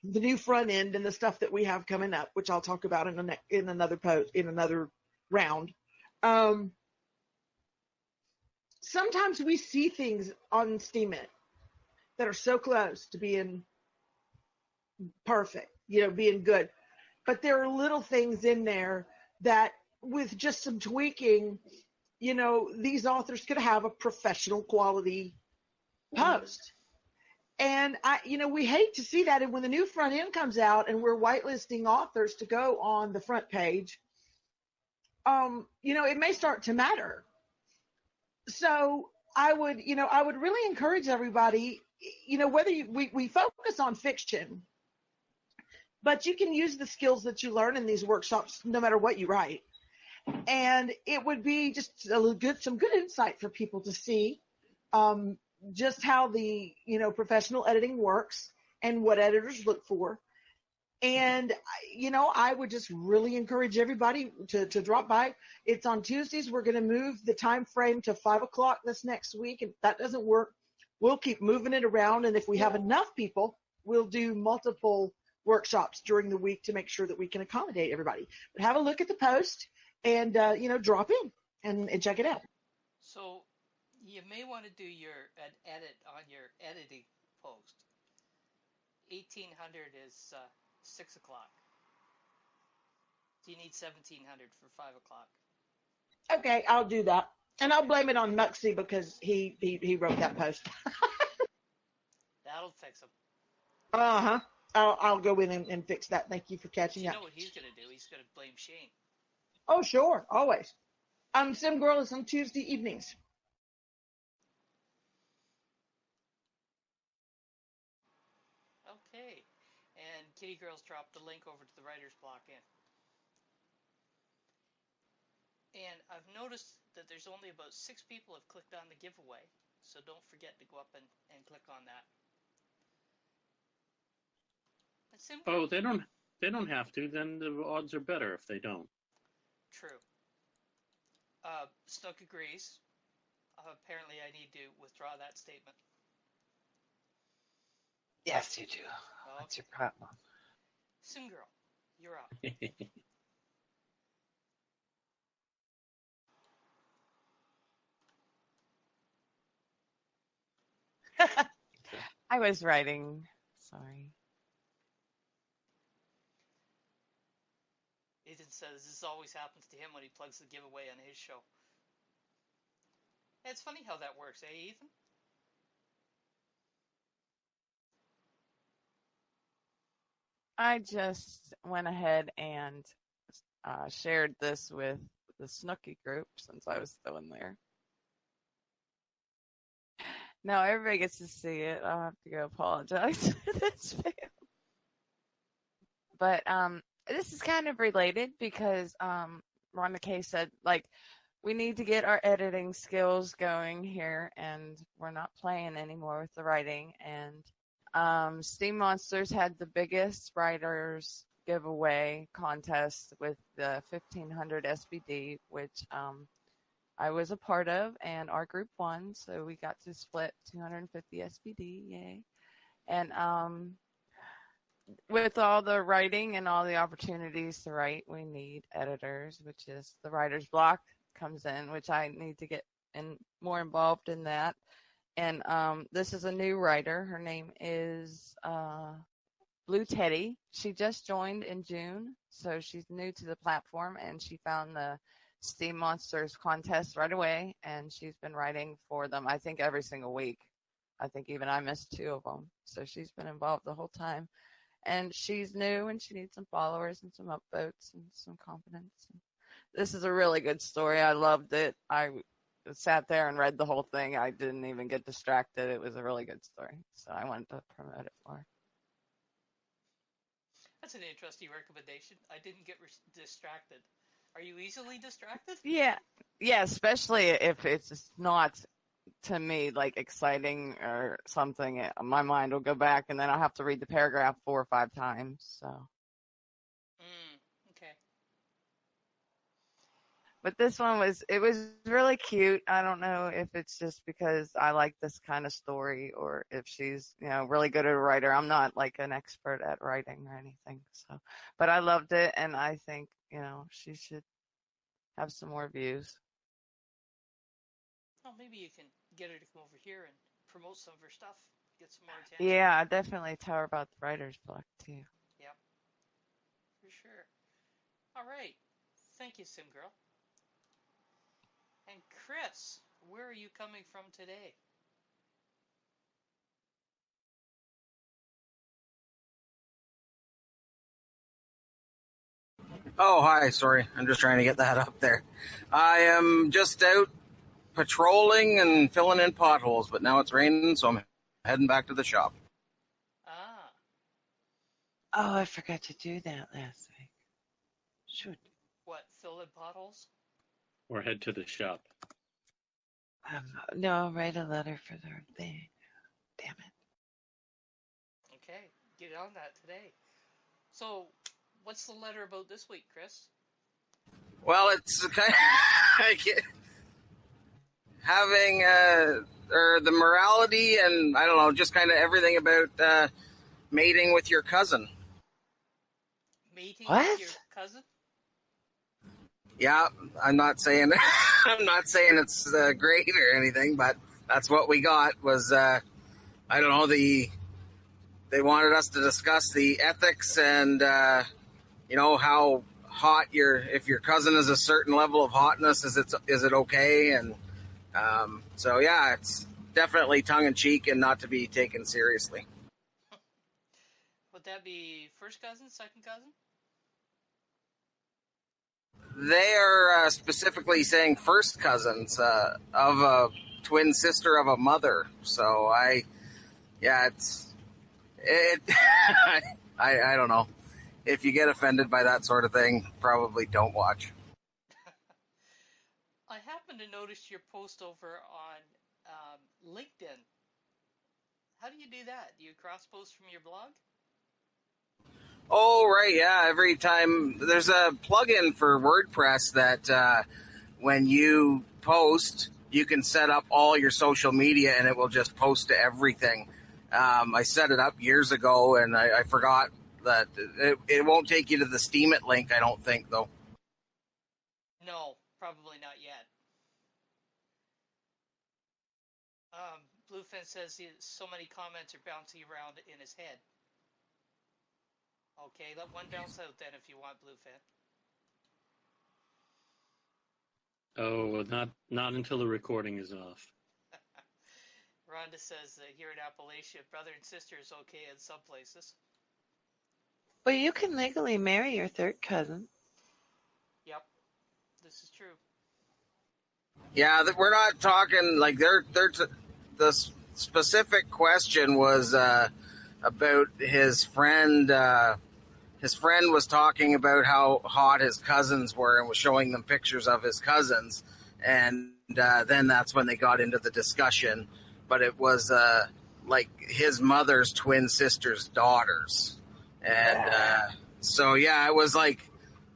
the new front end and the stuff that we have coming up, which I'll talk about in another post, in another round. Sometimes we see things on Steemit that are so close to being perfect, being good. But there are little things in there that with just some tweaking, these authors could have a professional quality post. And we hate to see that. And when the new front end comes out and we're whitelisting authors to go on the front page, it may start to matter. So I would really encourage everybody, whether we focus on fiction, but you can use the skills that you learn in these workshops no matter what you write. And it would be just some good insight for people to see just how the professional editing works and what editors look for. And I would just really encourage everybody to drop by. It's on Tuesdays. We're going to move the time frame to 5:00 this next week. And if that doesn't work, we'll keep moving it around. And if we have enough people, we'll do multiple workshops during the week to make sure that we can accommodate everybody. But have a look at the post and drop in and check it out. So you may want to do an edit on your editing post. 1800 is 6:00. Do you need 1700 for 5:00? Okay, I'll do that. And I'll blame it on Muxie because he wrote that post. That'll fix him. Uh-huh. I'll go in and fix that. Thank you for catching up. You know what he's going to do? He's going to blame Shane. Oh, sure. Always. Sim Girl is on Tuesday evenings. Okay. And Kitty Girls dropped the link over to the writer's block in. And I've noticed that there's only about 6 people have clicked on the giveaway, so don't forget to go up and click on that. Oh, they don't have to. Then the odds are better if they don't. True. Snook agrees. Apparently, I need to withdraw that statement. Yes, you do. What's your problem? Sim Girl, you're up. I was writing. Sorry. Ethan says this always happens to him when he plugs the giveaway on his show. It's funny how that works, eh, Ethan? I just went ahead and shared this with the Snooki group since I was still in there. Now everybody gets to see it. I'll have to go apologize for this fail. But this is kind of related because Rhonda Kay said, like, we need to get our editing skills going here, and we're not playing anymore with the writing. And Steam Monsters had the biggest writers giveaway contest with the 1500 SBD, which I was a part of, and our group won, so we got to split 250 SBD, yay. And with all the writing and all the opportunities to write, we need editors, which is the writer's block comes in, which I need to get more involved in that. And this is a new writer. Her name is Blue Teddy. She just joined in June, so she's new to the platform, and she found the Steam Monsters contest right away, and she's been writing for them, I think, every single week. I think even I missed 2 of them. So she's been involved the whole time. And she's new, and she needs some followers and some upvotes and some confidence. This is a really good story. I loved it. I sat there and read the whole thing. I didn't even get distracted. It was a really good story. So I wanted to promote it for her. That's an interesting recommendation. I didn't get distracted. Are you easily distracted? Yeah, especially if it's not, to me, like exciting or something. My mind will go back, and then I'll have to read the paragraph 4 or 5 times. So. Okay. But this one was really cute. I don't know if it's just because I like this kind of story or if she's, really good at a writer. I'm not like an expert at writing or anything. So, but I loved it, and I think, she should have some more views. Well, maybe you can get her to come over here and promote some of her stuff, get some more attention. Yeah, I definitely tell her about the writer's block too. Yep, for sure. All right. Thank you, Sim Girl. And Chris, where are you coming from today? Oh, hi. Sorry. I'm just trying to get that up there. I am just out patrolling and filling in potholes, but now it's raining, so I'm heading back to the shop. Ah. Oh, I forgot to do that last week. Shoot. What, fill in potholes? Or head to the shop. No, write a letter for their thing. Damn it. Okay, get on that today. So, what's the letter about this week, Chris? Well, it's kind of having or the morality and, I don't know, just kind of everything about mating with your cousin. Mating what? with your cousin? Yeah, I'm not saying it's great or anything, but that's what we got was, I don't know, they wanted us to discuss the ethics and, how hot if your cousin is a certain level of hotness, is it okay? And, so yeah, it's definitely tongue in cheek and not to be taken seriously. Would that be first cousin, second cousin? They are specifically saying first cousins of a twin sister of a mother. So I don't know. If you get offended by that sort of thing, probably don't watch. I happened to notice your post over on LinkedIn. How do you do that? Do you cross-post from your blog? Oh, right, yeah. Every time there's a plugin for WordPress that when you post, you can set up all your social media and it will just post to everything. I set it up years ago and I forgot that it won't take you to the Steam It link, I don't think, though. No, probably not yet. Bluefin says so many comments are bouncing around in his head. Okay, let one bounce out then if you want, Bluefin. Oh, not until the recording is off. Rhonda says here in Appalachia, brother and sister is okay in some places. Well, you can legally marry your third cousin. Yep, this is true. Yeah, we're not talking like the specific question was about his friend. His friend was talking about how hot his cousins were and was showing them pictures of his cousins, and then that's when they got into the discussion. But it was like his mother's twin sister's daughters, and so yeah, it was like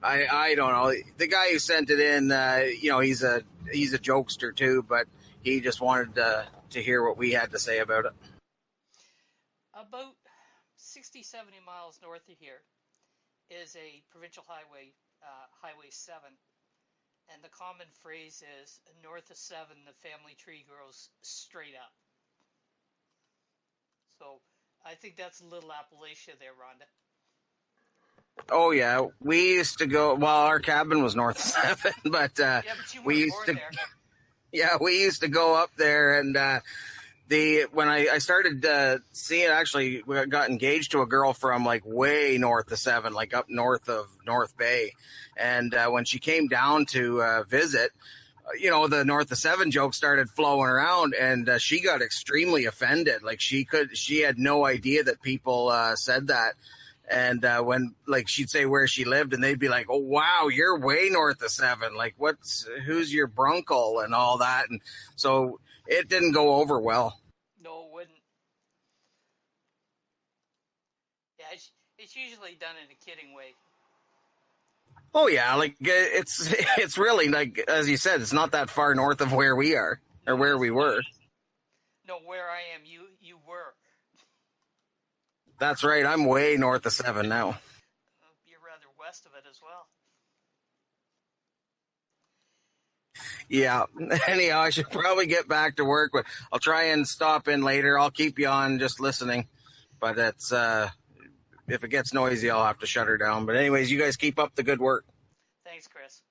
I don't know. The guy who sent it in, he's a jokester too, but he just wanted to hear what we had to say about it. About 60, 70 miles north of here is a provincial highway, Highway 7. And the common phrase is, north of 7, the family tree grows straight up. So I think that's a little Appalachia there, Rhonda. Oh yeah, we used to go. Well, our cabin was north of 7, but yeah, but you we weren't used born to. There. Yeah, we used to go up there, and when I started seeing, actually, we got engaged to a girl from like way north of 7, like up north of North Bay, and when she came down to visit, the north of 7 joke started flowing around, and she got extremely offended. Like she had no idea that people said that. And when like she'd say where she lived, and they'd be like, "Oh wow, you're way north of 7. Like who's your brunkle and all that?" And so it didn't go over well. No, it wouldn't. Yeah, it's usually done in a kidding way. Oh yeah, like it's really like, as you said, it's not that far north of where we are or where we were. No, where I am, you were. That's right. I'm way north of 7 now. You're rather west of it as well. Yeah. Anyhow, I should probably get back to work, but I'll try and stop in later. I'll keep you on just listening, but it's if it gets noisy, I'll have to shut her down. But anyways, you guys keep up the good work. Thanks, Chris.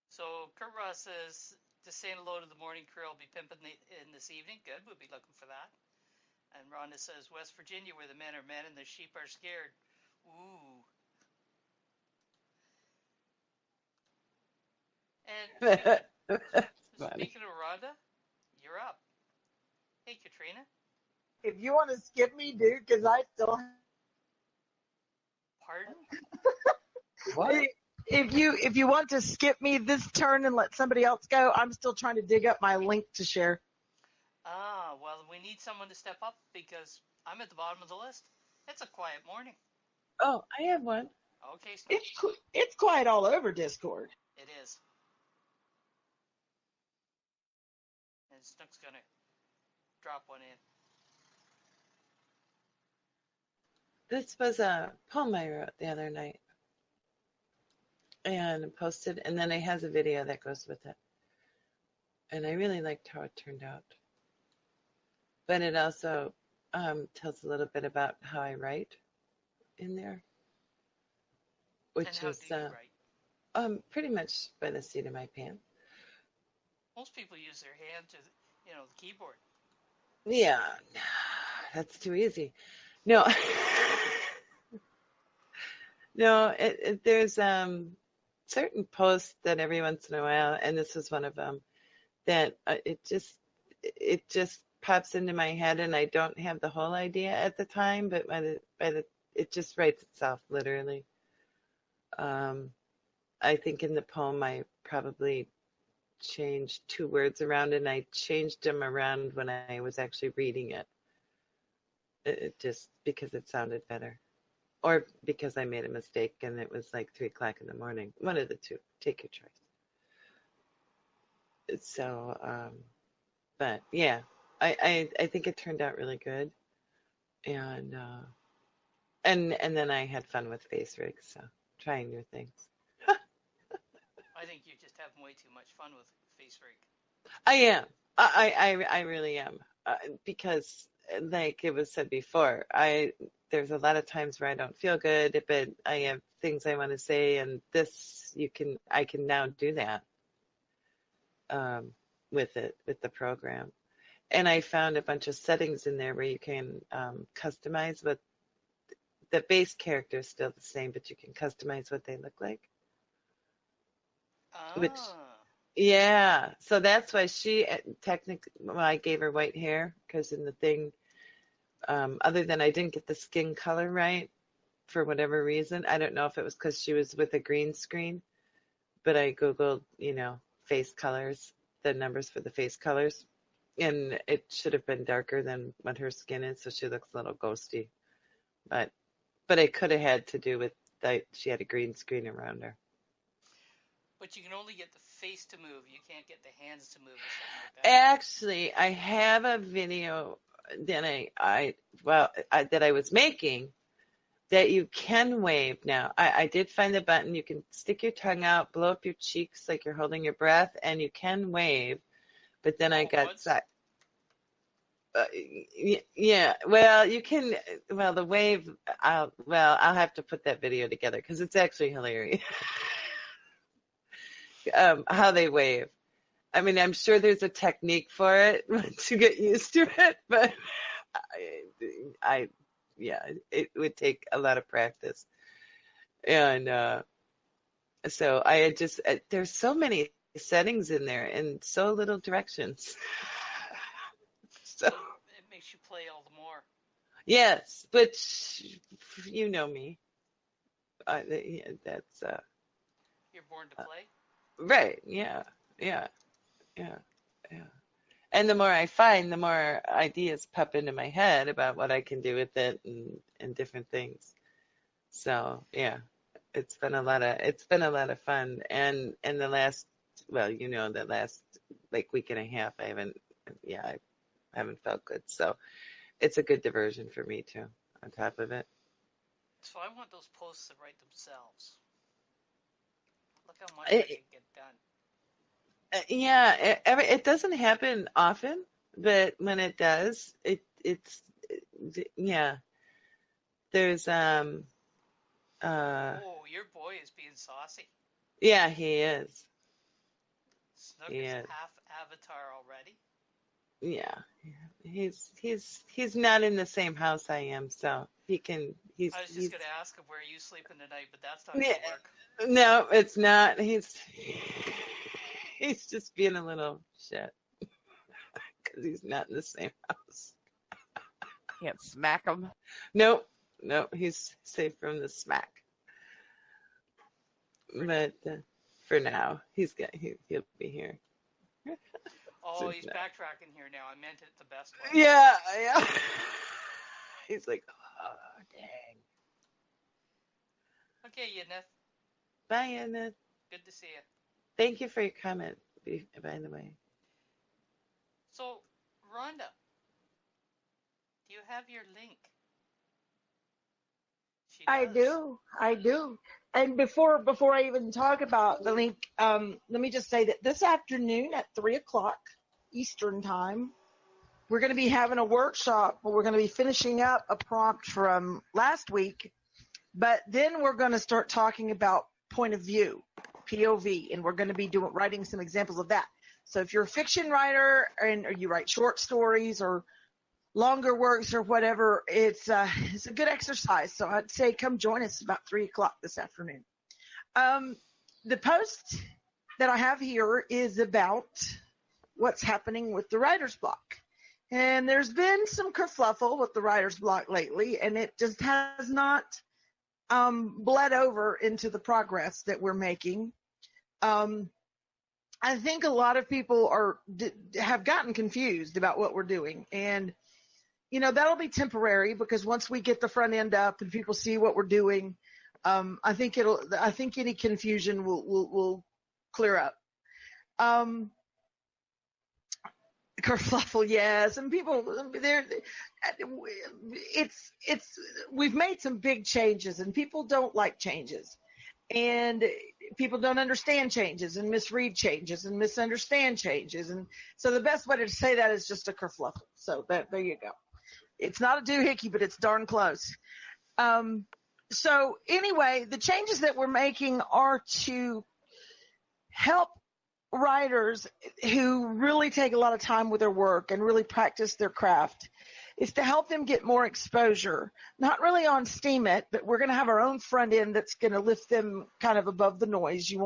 So Kurt Ross says, just saying hello to the morning crew. I'll be pimping in this evening. Good, we'll be looking for that. And Rhonda says, West Virginia, where the men are men and the sheep are scared. Ooh. And speaking of Rhonda, you're up. Hey, Katrina. If you want to skip me, dude, because I still. Pardon? What? If you want to skip me this turn and let somebody else go, I'm still trying to dig up my link to share. Ah, well, we need someone to step up because I'm at the bottom of the list. It's a quiet morning. Oh, I have one. Okay, Snook. It's quiet all over Discord. It is. And Snook's going to drop one in. This was a poem I wrote the other night and posted, and then it has a video that goes with it. And I really liked how it turned out. But it also tells a little bit about how I write in there, which is pretty much by the seat of my pants. Most people use their hand to, the keyboard. Yeah, that's too easy. No, no. There's certain posts that every once in a while, and this is one of them, that it just pops into my head, and I don't have the whole idea at the time, but it just writes itself literally. I think in the poem I probably changed 2 words around, and I changed them around when I was actually reading it. It just because it sounded better, or because I made a mistake and it was like 3:00 in the morning. One of the two. Take your choice. So, but yeah, I think it turned out really good, and then I had fun with face rigs, so trying new things. I think you're just having way too much fun with face rig. I am. I really am. Because, like it was said before, there's a lot of times where I don't feel good, but I have things I want to say, and I can now do that with the program. And I found a bunch of settings in there where you can customize what the base character is still the same, but you can customize what they look like. Which, Ah. yeah, so that's why she technically, well, I gave her white hair because in the thing, other than I didn't get the skin color right for whatever reason. I don't know if it was because she was with a green screen, but I Googled, face colors, the numbers for the face colors, and it should have been darker than what her skin is, so she looks a little ghosty. But it could have had to do with that she had a green screen around her. But you can only get the face to move. You can't get the hands to move or something like that. Actually, I have a video that that I was making that you can wave now. I did find the button. You can stick your tongue out, blow up your cheeks like you're holding your breath, and you can wave. But then I got yeah. Well, you can. Well, the wave. I'll have to put that video together because it's actually hilarious. How they wave. I mean, I'm sure there's a technique for it to get used to it, but yeah, it would take a lot of practice. And so I had there's so many settings in there and so little directions. So it makes you play all the more. yes, but you know me. That's You're born to play. Right. Yeah. Yeah. Yeah. Yeah. And the more I find, the more ideas pop into my head about what I can do with it and different things. So yeah, it's been a lot of fun. And the last, the last like week and a half, I haven't felt good. So it's a good diversion for me too, on top of it. So I want those posts to write themselves. Look how much I can get done. Yeah, it doesn't happen often, but when it does, yeah. There's oh, your boy is being saucy. Yeah, he is. Snook is half Avatar already. Yeah. He's not in the same house I am, so I was just gonna ask him where are you sleeping tonight, but that's not gonna work. No, it's not. He's just being a little shit because he's not in the same house. Can't smack him. Nope, he's safe from the smack. But for now, he'll be here. Oh, he's backtracking here now. I meant it the best way. Yeah. He's like, oh, dang. Okay, Yedneth. Bye, Yedneth. Good to see you. Thank you for your comment, by the way. So, Rhonda, do you have your link? I do. And before I even talk about the link, let me just say that this afternoon at 3:00 Eastern time, we're going to be having a workshop where we're going to be finishing up a prompt from last week, but then we're going to start talking about point of view, POV, and we're going to be writing some examples of that. So if you're a fiction writer or you write short stories or longer works or whatever, it's a good exercise. So I'd say come join us about 3:00 this afternoon. The post that I have here is about what's happening with the writer's block. And there's been some kerfluffle with the writer's block lately, and it just has not bled over into the progress that we're making. I think a lot of people have gotten confused about what we're doing, and that'll be temporary because once we get the front end up and people see what we're doing, I think any confusion will clear up. Kerfluffle, yes, and people we've made some big changes and people don't like changes, and people don't understand changes and misread changes and misunderstand changes. And so the best way to say that is just a kerfluffle. So there you go. It's not a doohickey, but it's darn close. So anyway, the changes that we're making are to help writers who really take a lot of time with their work and really practice their craft, is to help them get more exposure, not really on Steemit, but we're going to have our own front end that's going to lift them kind of above the noise. You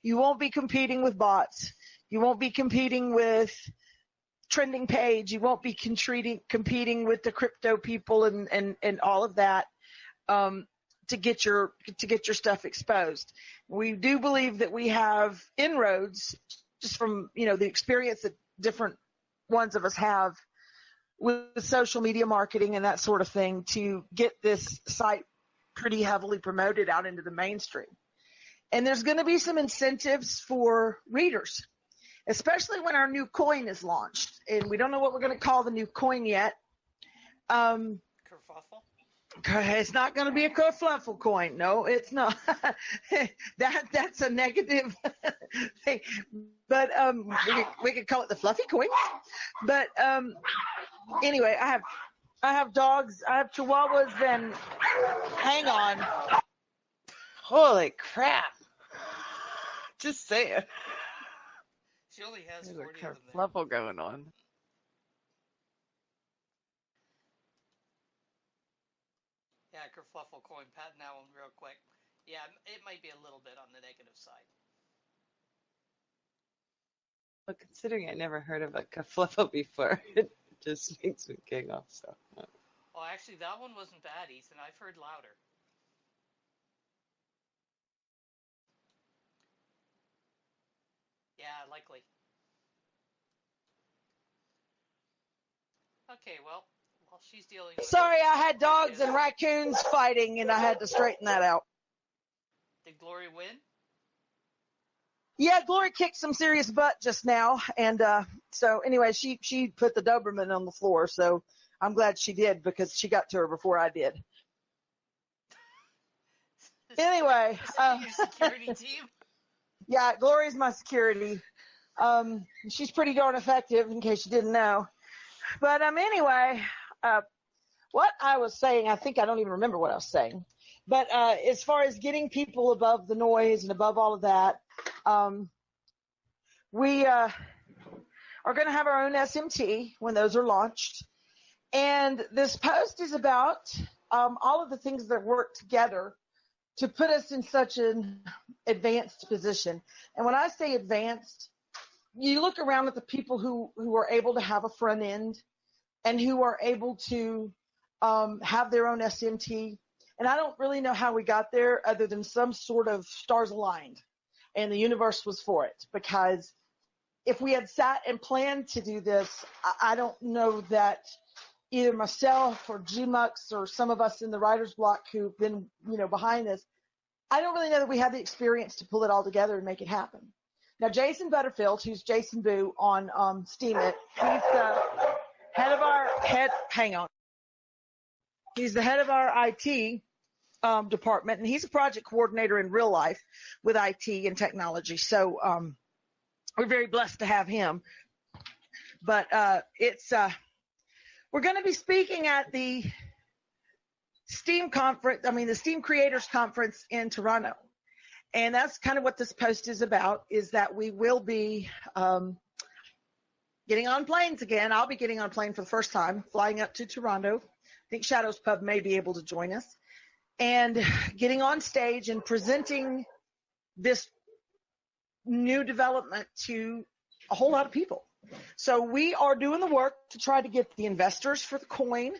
won't be competing with bots. You won't be competing with trending page. You won't be competing with the crypto people and all of that, to get your stuff exposed. We do believe that we have inroads just from, the experience that different ones of us have with social media marketing and that sort of thing to get this site pretty heavily promoted out into the mainstream. And there's going to be some incentives for readers, especially when our new coin is launched. And we don't know what we're going to call the new coin yet. Kerfuffle? It's not going to be a kerfluffle coin. No, it's not. That's a negative thing. But we could call it the fluffy coin. But anyway, I have dogs. I have chihuahuas. And hang on. Holy crap! Just say it. She only has There's 40 a of them there. kerfluffle going on. Yeah, kerfluffle coin. Patting that one real quick. Yeah, it might be a little bit on the negative side. Well, considering I never heard of a kerfluffle before, it just makes me giggle off. So. Well, actually, that one wasn't bad, Ethan. I've heard louder. Yeah, likely. Okay, well, while she's dealing with Sorry, it, I had dogs and raccoons fighting, and I had to straighten that out. did Glory win? Yeah, Glory kicked some serious butt just now, and so anyway, she put the Doberman on the floor, so I'm glad she did because she got to her before I did. Anyway, Is that your security team? Yeah, Glory's my security. She's pretty darn effective, in case you didn't know. But anyway, what I was saying, I think I don't even remember what I was saying. But as far as getting people above the noise and above all of that, we are going to have our own SMT when those are launched. And this post is about all of the things that work together to put us in such an advanced position. And when I say advanced, you look around at the people who are able to have a front end and who are able to have their own SMT. And I don't really know how we got there other than some sort of stars aligned and the universe was for it. Because if we had sat and planned to do this, I don't know that either myself or GMUX or some of us in the writer's block who've been, behind this, I don't really know that we have the experience to pull it all together and make it happen. Now, Jason Butterfield, who's Jason Boo on Steemit, he's the head of our He's the head of our IT department, and he's a project coordinator in real life with IT and technology. So we're very blessed to have him. But we're going to be speaking at the Steam the Steam Creators Conference in Toronto. And that's kind of what this post is about, is that we will be getting on planes again. I'll be getting on a plane for the first time, flying up to Toronto. I think Shadows Pub may be able to join us. And getting on stage and presenting this new development to a whole lot of people. So we are doing the work to try to get the investors for the coin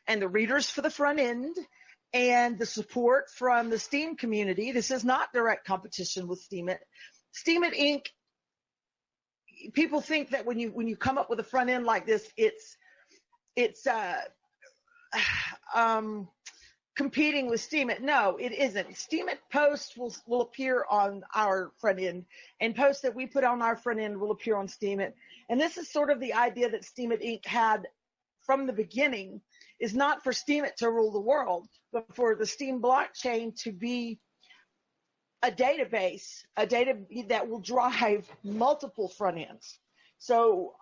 and the readers for the front end and the support from the Steam community. This is not direct competition with Steemit. Steemit Inc. People think that when you come up with a front end like this, it's competing with Steemit. No, it isn't. Steemit posts will appear on our front end, and posts that we put on our front end will appear on Steemit. And this is sort of the idea that Steemit Inc. had from the beginning, is not for Steemit to rule the world, but for the Steam blockchain to be a database, a data that will drive multiple front ends. So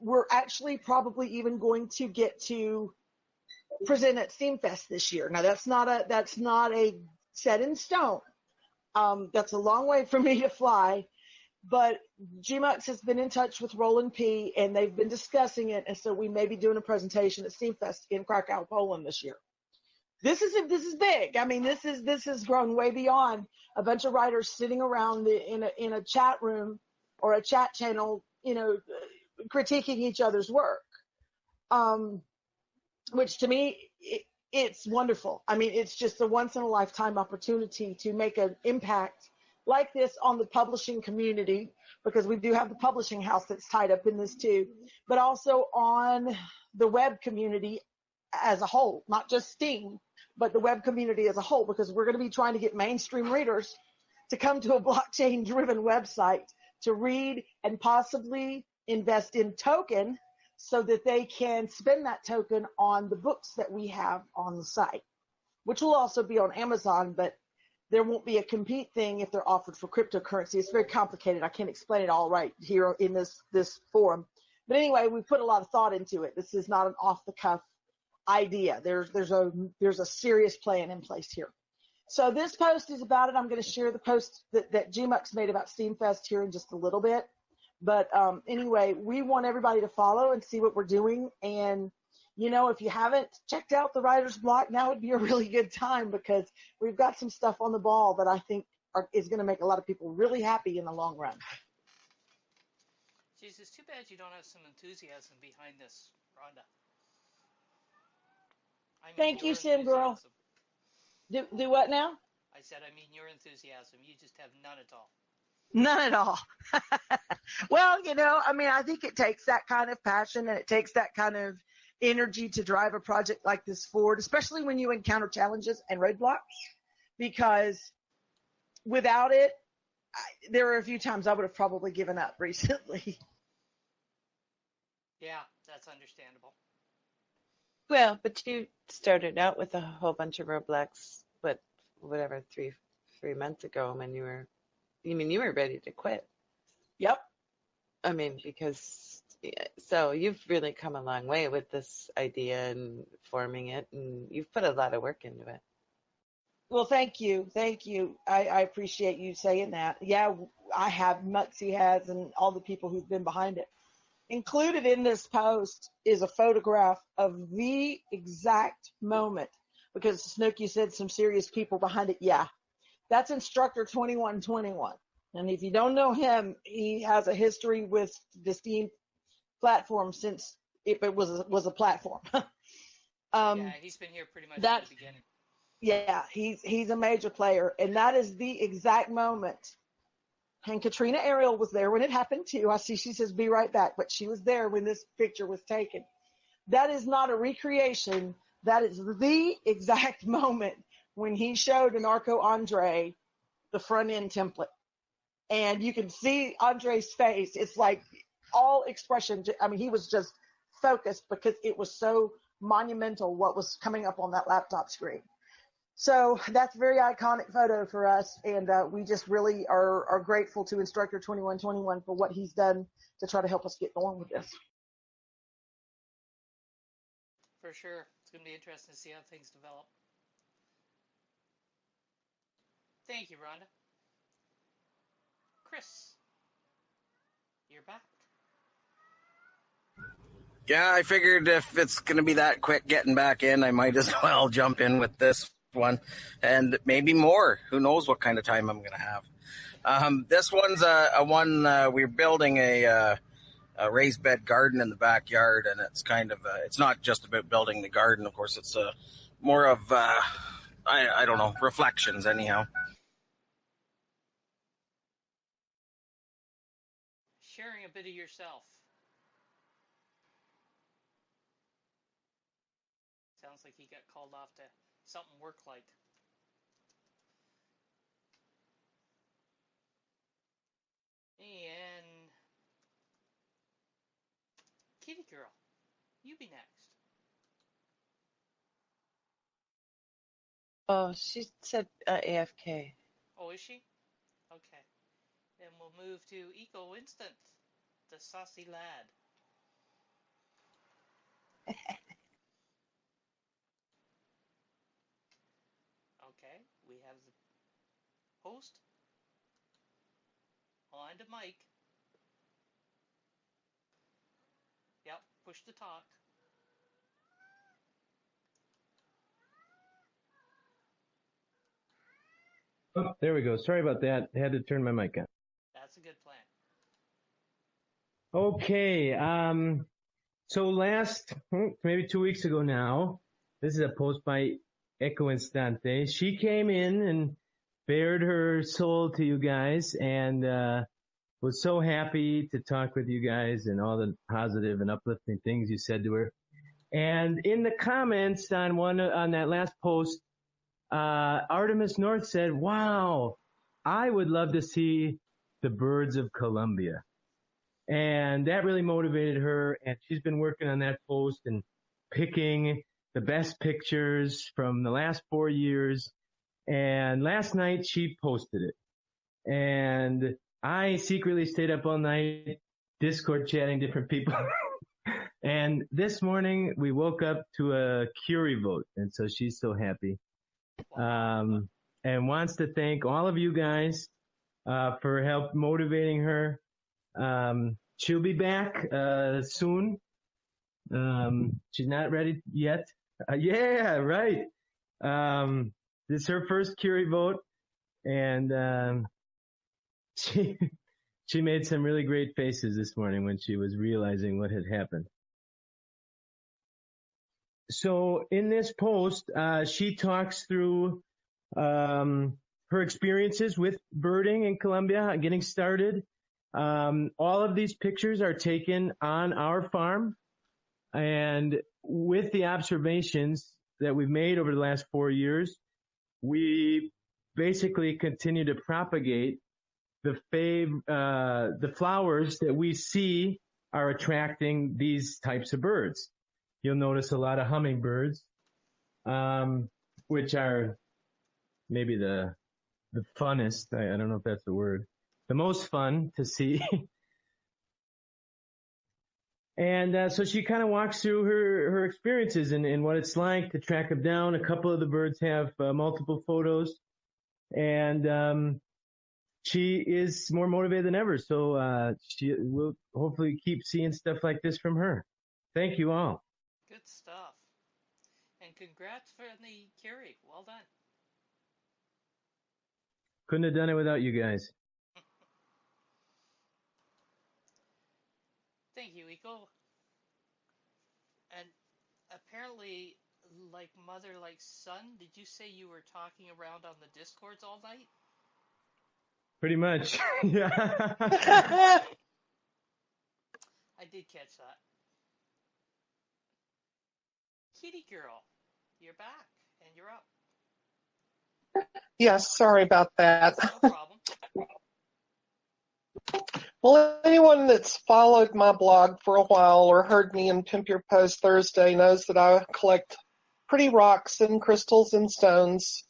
we're actually probably even going to get to present at SteamFest this year. Now that's not a set in stone. That's a long way for me to fly, but GMUX has been in touch with Roland P, and they've been discussing it, and so we may be doing a presentation at SteamFest in Krakow, Poland this year. This is big. I mean, this has grown way beyond a bunch of writers sitting around in a chat room or a chat channel, critiquing each other's work. Which to me, it's wonderful. I mean, it's just a once in a lifetime opportunity to make an impact like this on the publishing community, because we do have the publishing house that's tied up in this too, but also on the web community as a whole, not just Steam, but the web community as a whole, because we're going to be trying to get mainstream readers to come to a blockchain driven website to read and possibly invest in token so that they can spend that token on the books that we have on the site, which will also be on Amazon, but there won't be a compete thing if they're offered for cryptocurrency. It's very complicated. I can't explain it all right here in this forum. But anyway, we put a lot of thought into it. This is not an off-the-cuff idea. There's a serious plan in place here. So this post is about it. I'm going to share the post that GMUX made about SteamFest here in just a little bit. But anyway, we want everybody to follow and see what we're doing. And, if you haven't checked out the writer's block, now would be a really good time, because we've got some stuff on the ball that I think is going to make a lot of people really happy in the long run. Geez, it's too bad you don't have some enthusiasm behind this, Rhonda. Thank you, Sim Girl. Do what now? I said, your enthusiasm. You just have none at all. None at all. Well, I think it takes that kind of passion and it takes that kind of energy to drive a project like this forward, especially when you encounter challenges and roadblocks, because without it, there are a few times I would have probably given up recently. Yeah, that's understandable. Well, but you started out with a whole bunch of roadblocks, three months ago when you were ready to quit. Yep. So you've really come a long way with this idea and forming it, and you've put a lot of work into it. Well, thank you. Thank you. I appreciate you saying that. Yeah, I have, Muxie has, and all the people who've been behind it. Included in this post is a photograph of the exact moment, because Snooki said some serious people behind it. Yeah, that's Instructor 2121. And if you don't know him, he has a history with the Steam platform since it was a platform. Yeah, he's been here pretty much from the beginning. Yeah, he's a major player, and that is the exact moment. And Katrina Ariel was there when it happened too. I see she says be right back, but she was there when this picture was taken. That is not a recreation. That is the exact moment when he showed Anarcho Andre the front end template. And you can see Andre's face. It's like all expression. He was just focused because it was so monumental what was coming up on that laptop screen. So that's a very iconic photo for us, and we just really are grateful to Instructor 2121 for what he's done to try to help us get going with this. For sure. It's going to be interesting to see how things develop. Thank you, Rhonda. Chris, you're back. Yeah, I figured if it's going to be that quick getting back in, I might as well jump in with this one and maybe more. Who knows what kind of time I'm going to have. This one's a one we're building a raised bed garden in the backyard, and it's kind of it's not just about building the garden. Of course, it's more of I don't know, reflections anyhow. Sharing a bit of yourself. Sounds like he got called off to something work-like. And Kitty Girl, you be next. Oh, she said AFK. Oh, is she? Okay. Then we'll move to Eco Instant, the saucy lad. Okay, we have the host on to mic. Yep, push to talk. Oh, there we go. Sorry about that. I had to turn my mic on. That's a good plan. Okay. So maybe 2 weeks ago now, this is a post by Eco Instante. She came in and bared her soul to you guys and, was so happy to talk with you guys and all the positive and uplifting things you said to her. And in the comments on that last post, Artemis North said, "Wow, I would love to see the birds of Colombia." And that really motivated her. And she's been working on that post and picking the best pictures from the last 4 years. And last night she posted it. And I secretly stayed up all night, Discord chatting different people. And this morning we woke up to a Curie vote. And so she's so happy. And wants to thank all of you guys, for help motivating her. She'll be back, soon. She's not ready yet. Yeah, right. This is her first Curie vote. And, she made some really great faces this morning when she was realizing what had happened. So in this post, she talks through, her experiences with birding in Colombia, getting started. All of these pictures are taken on our farm, and with the observations that we've made over the last 4 years, we basically continue to propagate the flowers that we see are attracting these types of birds. You'll notice a lot of hummingbirds, which are maybe the funnest. I don't know if that's the word. The most fun to see. And so she kind of walks through her experiences and what it's like to track them down. A couple of the birds have multiple photos. And she is more motivated than ever. So she will hopefully keep seeing stuff like this from her. Thank you all. Good stuff. And congrats for the Curie. Well done. Couldn't have done it without you guys. Thank you, Eco. And apparently, like mother, like son, did you say you were talking around on the Discords all night? Pretty much. Yeah. I did catch that. Kitty girl, you're back and you're up. Yes, sorry about that. No problem. Well, anyone that's followed my blog for a while or heard me in Pimp Your Post Thursday knows that I collect pretty rocks and crystals and stones.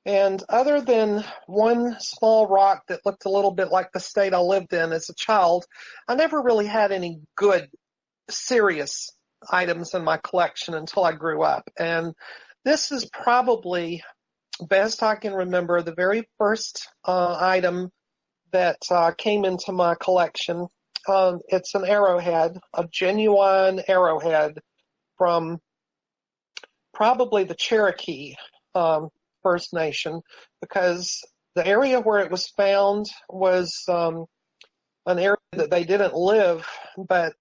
And other than one small rock that looked a little bit like the state I lived in as a child, I never really had any good, serious items in my collection until I grew up. And this is probably, best I can remember, the very first item that came into my collection. It's an arrowhead, a genuine arrowhead from probably the Cherokee First Nation, because the area where it was found was an area that they didn't live, but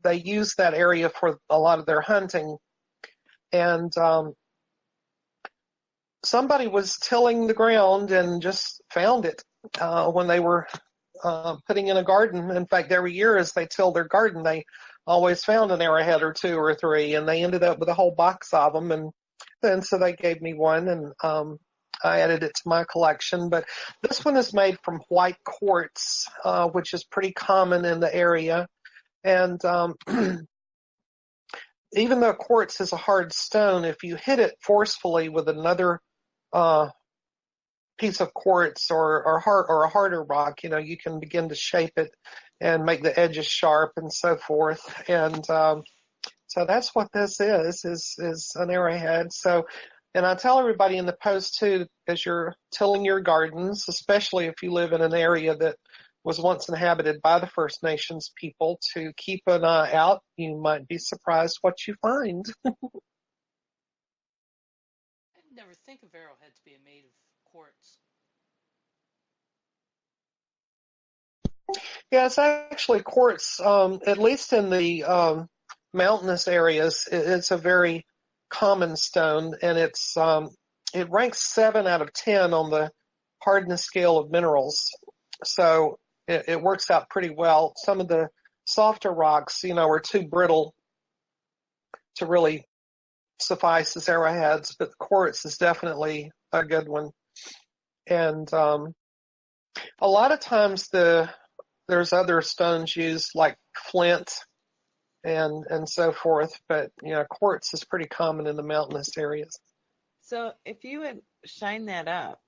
they used that area for a lot of their hunting. And somebody was tilling the ground and just found it when they were putting in a garden. In fact, every year as they tilled their garden, they always found an arrowhead or two or three, and they ended up with a whole box of them. And so they gave me one, and I added it to my collection. But this one is made from white quartz, which is pretty common in the area. And even though quartz is a hard stone, if you hit it forcefully with another piece of quartz or a harder rock, you can begin to shape it and make the edges sharp and so forth. And so that's what this is an arrowhead. So, and I tell everybody in the post too, as you're tilling your gardens, especially if you live in an area that was once inhabited by the First Nations people, to keep an eye out. You might be surprised what you find. I'd never think of arrowheads being made of quartz. Yeah, it's actually quartz, at least in the mountainous areas. It's a very common stone, and it ranks 7 out of 10 on the hardness scale of minerals. So it works out pretty well. Some of the softer rocks, are too brittle to really suffice as arrowheads, but quartz is definitely a good one. And a lot of times there's other stones used like flint and so forth, but quartz is pretty common in the mountainous areas. So if you would shine that up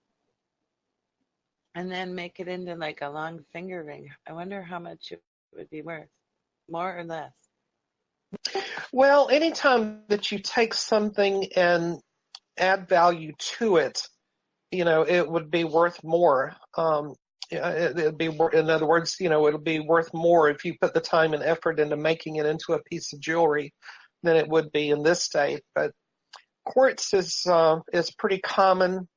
and then make it into like a long finger ring, I wonder how much it would be worth, more or less. Well, anytime that you take something and add value to it, it would be worth more. It'd be, in other words, it'll be worth more if you put the time and effort into making it into a piece of jewelry than it would be in this state. But quartz is pretty common,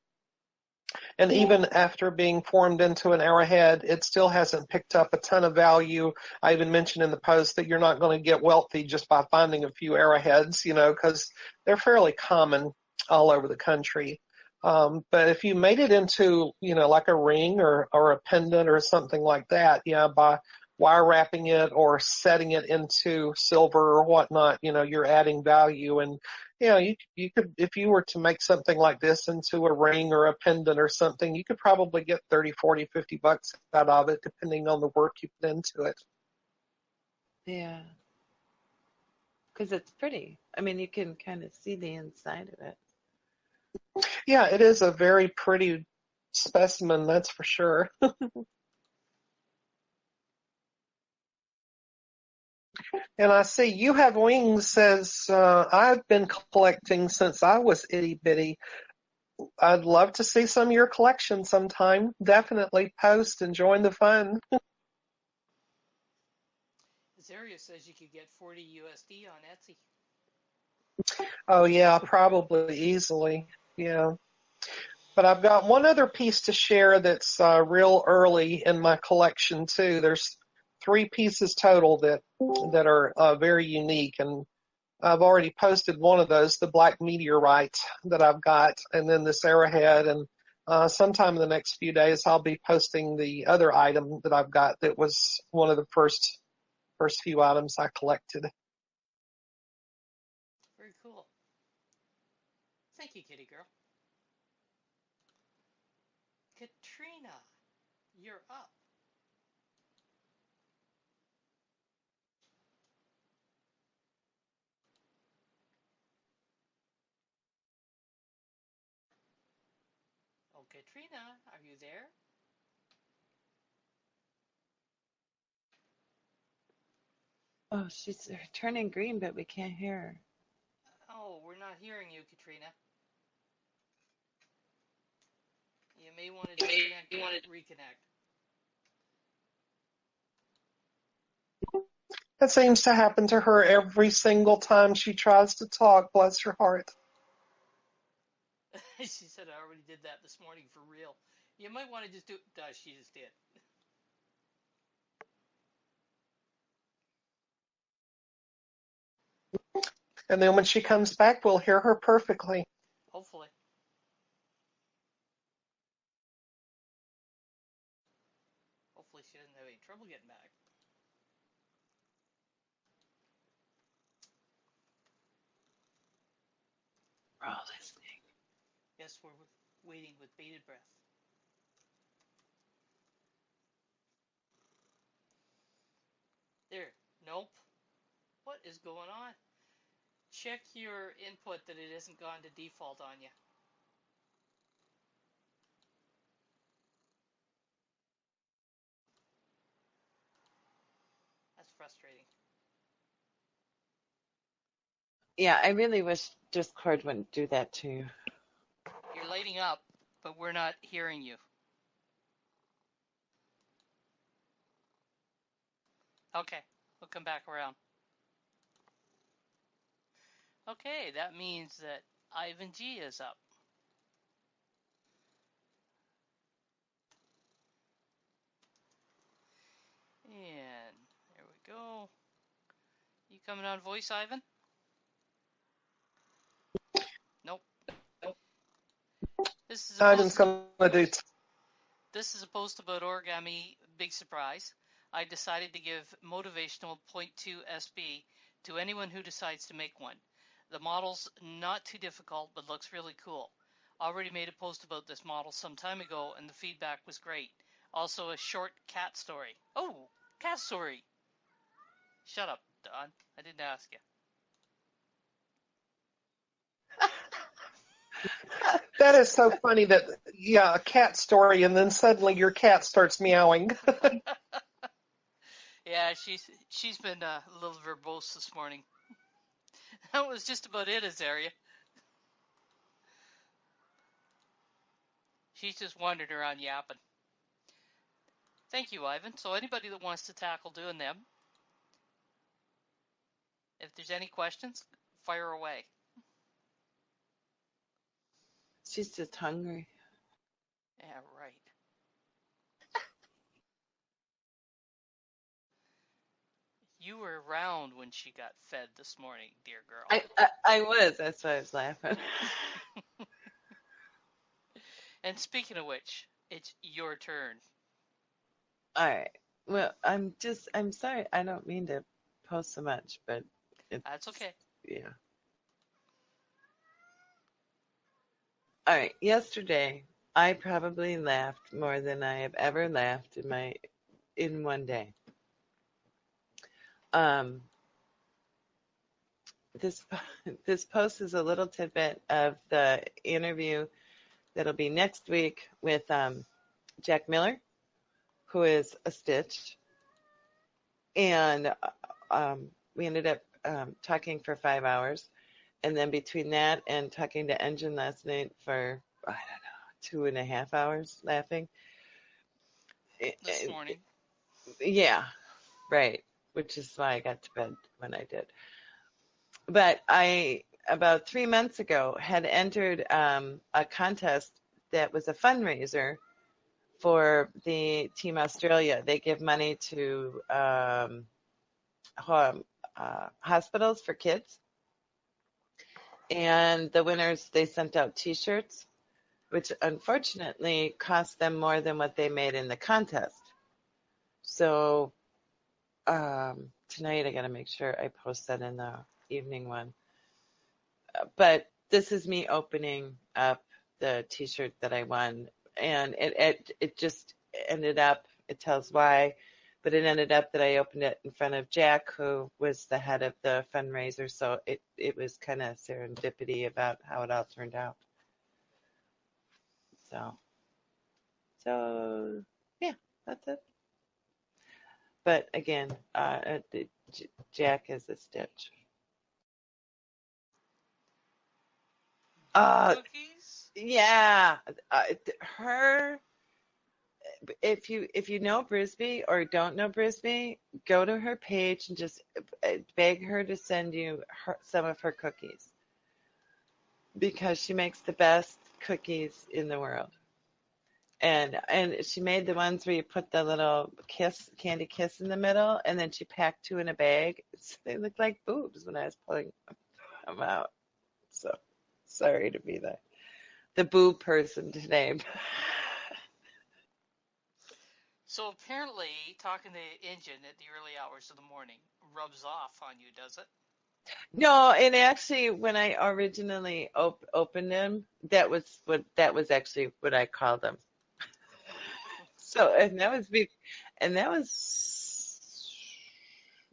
and even after being formed into an arrowhead, it still hasn't picked up a ton of value. I even mentioned in the post that you're not going to get wealthy just by finding a few arrowheads, because they're fairly common all over the country. But if you made it into, like a ring or a pendant or something like that, by wire wrapping it or setting it into silver or whatnot, you're adding value. And, you could, if you were to make something like this into a ring or a pendant or something, you could probably get 30, 40, $50 out of it, depending on the work you put into it. Yeah. Because it's pretty. I mean, you can kind of see the inside of it. Yeah, it is a very pretty specimen, that's for sure. And I see You Have Wings says, I've been collecting since I was itty bitty. I'd love to see some of your collection sometime. Definitely post and join the fun. Azaria says you could get 40 USD on Etsy. Oh yeah, probably easily. Yeah. But I've got one other piece to share that's real early in my collection too. There's 3 pieces total that are very unique, and I've already posted one of those, the black meteorite that I've got, and then this arrowhead. And sometime in the next few days, I'll be posting the other item that I've got that was one of the first few items I collected. Very cool. Thank you, kitty girl. Katrina, you're up. Oh, Katrina, are you there? Oh, she's turning green, but we can't hear her. Oh, we're not hearing you, Katrina. You may want to disconnect and reconnect. That seems to happen to her every single time she tries to talk, bless her heart. She said I already did that this morning for real. You might want to just do it. She just did. And then when she comes back, we'll hear her perfectly. Hopefully. Hopefully she doesn't have any trouble getting back. We're all listening. Yes, we're waiting with bated breath. There. Nope. What is going on? Check your input that it hasn't gone to default on you. frustrating. Yeah, I really wish Discord wouldn't do that to you. You're lighting up, but we're not hearing you. Okay, we'll come back around. Okay, that means that Ivan G is up. And there we go. You coming on voice, Ivan? Nope. This is a Ivan's post. gonna do. This is a post about origami. Big surprise. I decided to give motivational 0.2 SB to anyone who decides to make one. The model's not too difficult, but looks really cool. Already made a post about this model some time ago, and the feedback was great. Also, a short cat story. Oh, cat story. Shut up, Don. I didn't ask you. That is so funny that, yeah, a cat story, and then suddenly your cat starts meowing. Yeah, she's been a little verbose this morning. That was just about it, Azaria. She's just wandering around yapping. Thank you, Ivan. So anybody that wants to tackle doing them, if there's any questions, fire away. She's just hungry. Yeah, right. You were around when she got fed this morning, dear girl. I was. That's why I was laughing. And speaking of which, it's your turn. All right. Well, I'm sorry. I don't mean to post so much, but That's okay. Yeah. All right. Yesterday, I probably laughed more than I have ever laughed in one day. This post is a little tidbit of the interview that'll be next week with Jack Miller, who is a Stitch, and we ended up talking for 5 hours, and then between that and talking to Engine last night for I don't know 2.5 hours laughing. This morning. Yeah, right. Which is why I got to bed when I did. But I, about 3 months ago, had entered a contest that was a fundraiser for the Team Australia. They give money to hospitals for kids. And the winners, they sent out T-shirts, which unfortunately cost them more than what they made in the contest. So tonight I got to make sure I post that in the evening one. But this is me opening up the T-shirt that I won, and it just ended up. It tells why, but it ended up that I opened it in front of Jack, who was the head of the fundraiser. So it was kind of serendipity about how it all turned out. So yeah, that's it. But again, Jack is a Stitch. Cookies? Yeah, her. If you know Brisbee or don't know Brisbee, go to her page and just beg her to send you some of her cookies, because she makes the best cookies in the world. And she made the ones where you put the little candy kiss in the middle, and then she packed 2 in a bag. They looked like boobs when I was pulling them out. So sorry to be the boob person today. So apparently, talking to Engine at the early hours of the morning rubs off on you, does it? No, and actually, when I originally opened them, that was actually what I called them. So, and that was,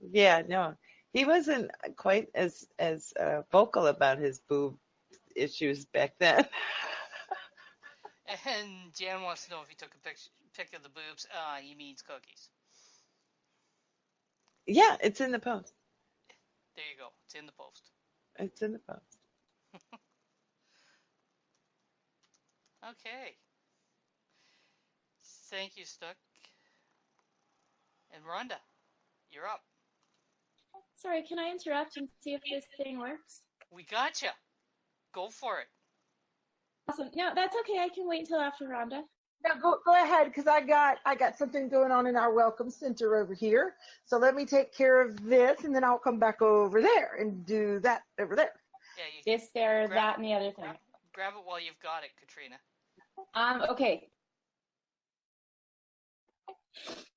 yeah, no, he wasn't quite as vocal about his boob issues back then. And Jan wants to know if he took a pic of the boobs. He means cookies. Yeah, it's in the post. There you go. It's in the post. It's in the post. Okay. Thank you, Stuck. And Rhonda, you're up. Sorry, can I interrupt and see if this thing works? We gotcha. Go for it. Awesome. No, that's okay. I can wait until after Rhonda. Now go ahead, because I got something going on in our welcome center over here. So let me take care of this, and then I'll come back over there and do that over there. Yeah, you This, there, that, and the other thing. grab it while you've got it, Katrina. Okay.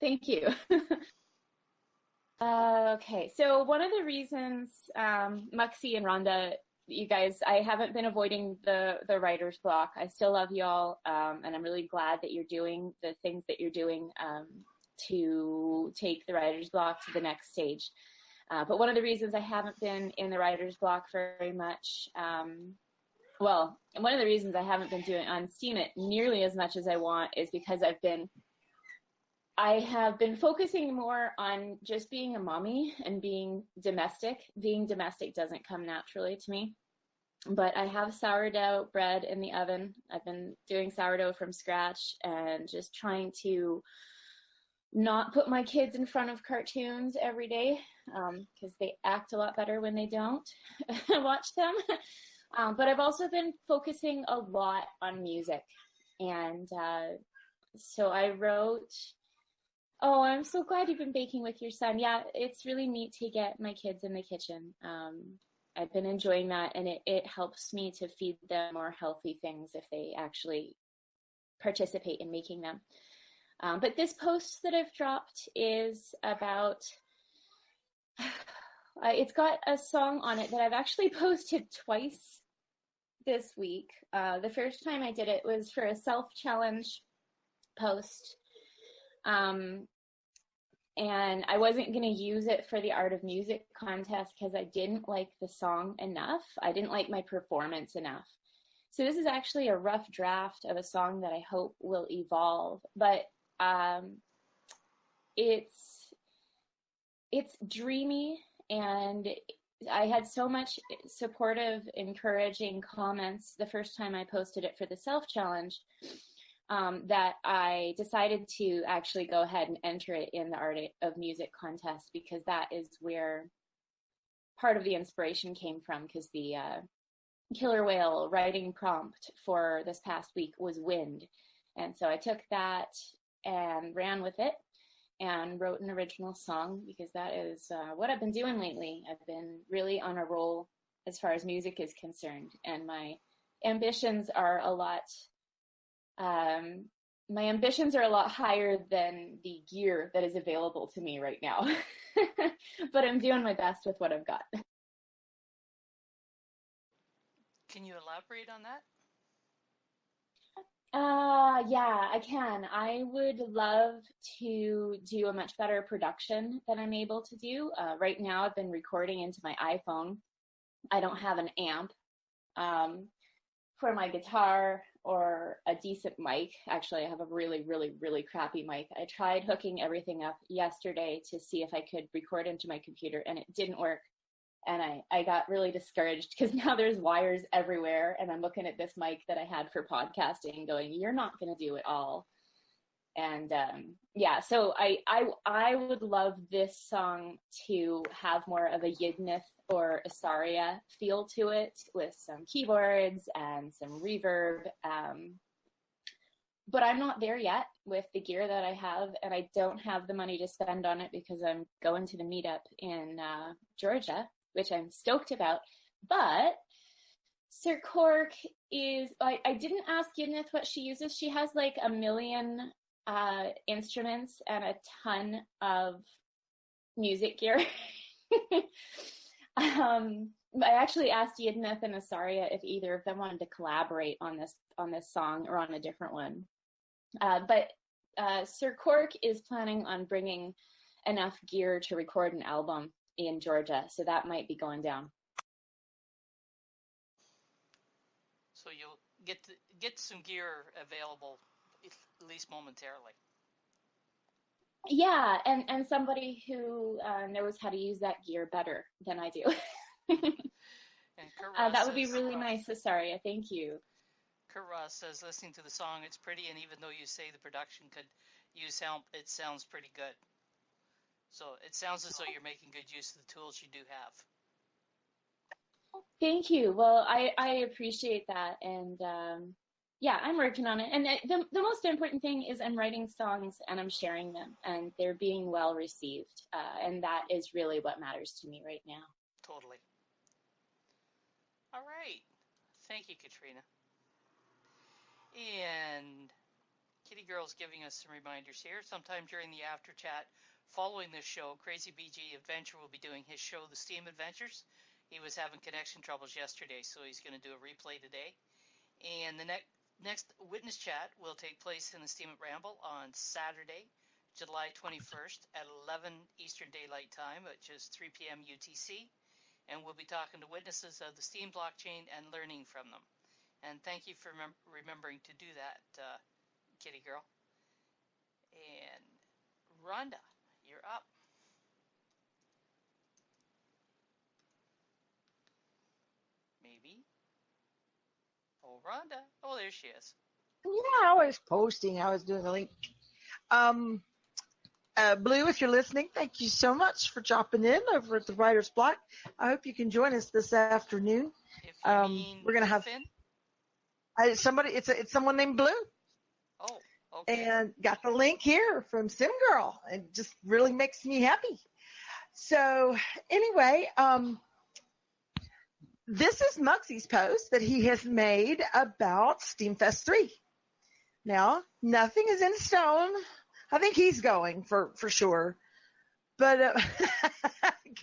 Thank you. Okay, so one of the reasons, Muxie and Rhonda, you guys, I haven't been avoiding the writer's block. I still love y'all, and I'm really glad that you're doing the things that you're doing to take the writer's block to the next stage. But one of the reasons I haven't been in the writer's block very much, well, one of the reasons I haven't been doing on Steam it nearly as much as I want is because I have been focusing more on just being a mommy and being domestic. Being domestic doesn't come naturally to me, but I have sourdough bread in the oven. I've been doing sourdough from scratch and just trying to not put my kids in front of cartoons every day because they act a lot better when they don't watch them. But I've also been focusing a lot on music. And so I wrote... Oh, I'm so glad you've been baking with your son. Yeah, it's really neat to get my kids in the kitchen. I've been enjoying that, and it helps me to feed them more healthy things if they actually participate in making them. But this post that I've dropped is about, it's got a song on it that I've actually posted twice this week. The first time I did it was for a self-challenge post. And I wasn't going to use it for the Art of Music contest because I didn't like the song enough. I didn't like my performance enough. So this is actually a rough draft of a song that I hope will evolve. But it's dreamy, and I had so much supportive, encouraging comments the first time I posted it for the self-challenge. That I decided to actually go ahead and enter it in the Art of Music contest, because that is where part of the inspiration came from, because the Killer Whale writing prompt for this past week was wind. And so I took that and ran with it and wrote an original song, because that is what I've been doing lately. I've been really on a roll as far as music is concerned, and my ambitions are a lot higher than the gear that is available to me right now. But I'm doing my best with what I've got. Can you elaborate on that? Yeah, I can. I would love to do a much better production than I'm able to do. Right now, I've been recording into my iPhone. I don't have an amp for my guitar or a decent mic. Actually, I have a really, really, really crappy mic. I tried hooking everything up yesterday to see if I could record into my computer, and it didn't work. And I got really discouraged because now there's wires everywhere, and I'm looking at this mic that I had for podcasting going, you're not going to do it all. And yeah, so I would love this song to have more of a Yidnith or Asaria feel to it, with some keyboards and some reverb. But I'm not there yet with the gear that I have, and I don't have the money to spend on it because I'm going to the meetup in Georgia, which I'm stoked about. But Sir Cork is, I didn't ask Yidnith what she uses. She has like 1 million instruments and a ton of music gear. I actually asked Yidnith and Asaria if either of them wanted to collaborate on this song or on a different one. But Sir Cork is planning on bringing enough gear to record an album in Georgia, so that might be going down. So you'll get some gear available, at least momentarily. Yeah, and somebody who knows how to use that gear better than I do. And Kurt That would be says, really nice, Cesaria. Thank you. Kurt Ross says, listening to the song, it's pretty, and even though you say the production could use help, it sounds pretty good. So it sounds as though you're making good use of the tools you do have. Thank you. Well, I appreciate that, and yeah, I'm working on it. And the most important thing is I'm writing songs and I'm sharing them, and they're being well received, and that is really what matters to me right now. Totally. All right. Thank you, Katrina. And Kitty Girl's giving us some reminders here. Sometime during the after chat following this show, Crazy BG Adventure will be doing his show, The Steam Adventures. He was having connection troubles yesterday, so he's going to do a replay today. And the next witness chat will take place in the Steam at Ramble on Saturday, July 21st at 11 Eastern Daylight Time, which is 3 p.m. UTC. And we'll be talking to witnesses of the Steam blockchain and learning from them. And thank you for remembering to do that, Kitty Girl. And Rhonda, you're up. Maybe. Oh, Rhonda. Oh, there she is. Yeah, I was posting. I was doing a link. Blue, if you're listening, thank you so much for dropping in over at the Writer's Block. I hope you can join us this afternoon. We're gonna have somebody. It's someone named Blue. Oh, okay. And got the link here from Sim Girl. It just really makes me happy. So anyway, this is Muxie's post that he has made about Steamfest 3. Now, nothing is in stone. I think he's going for sure. But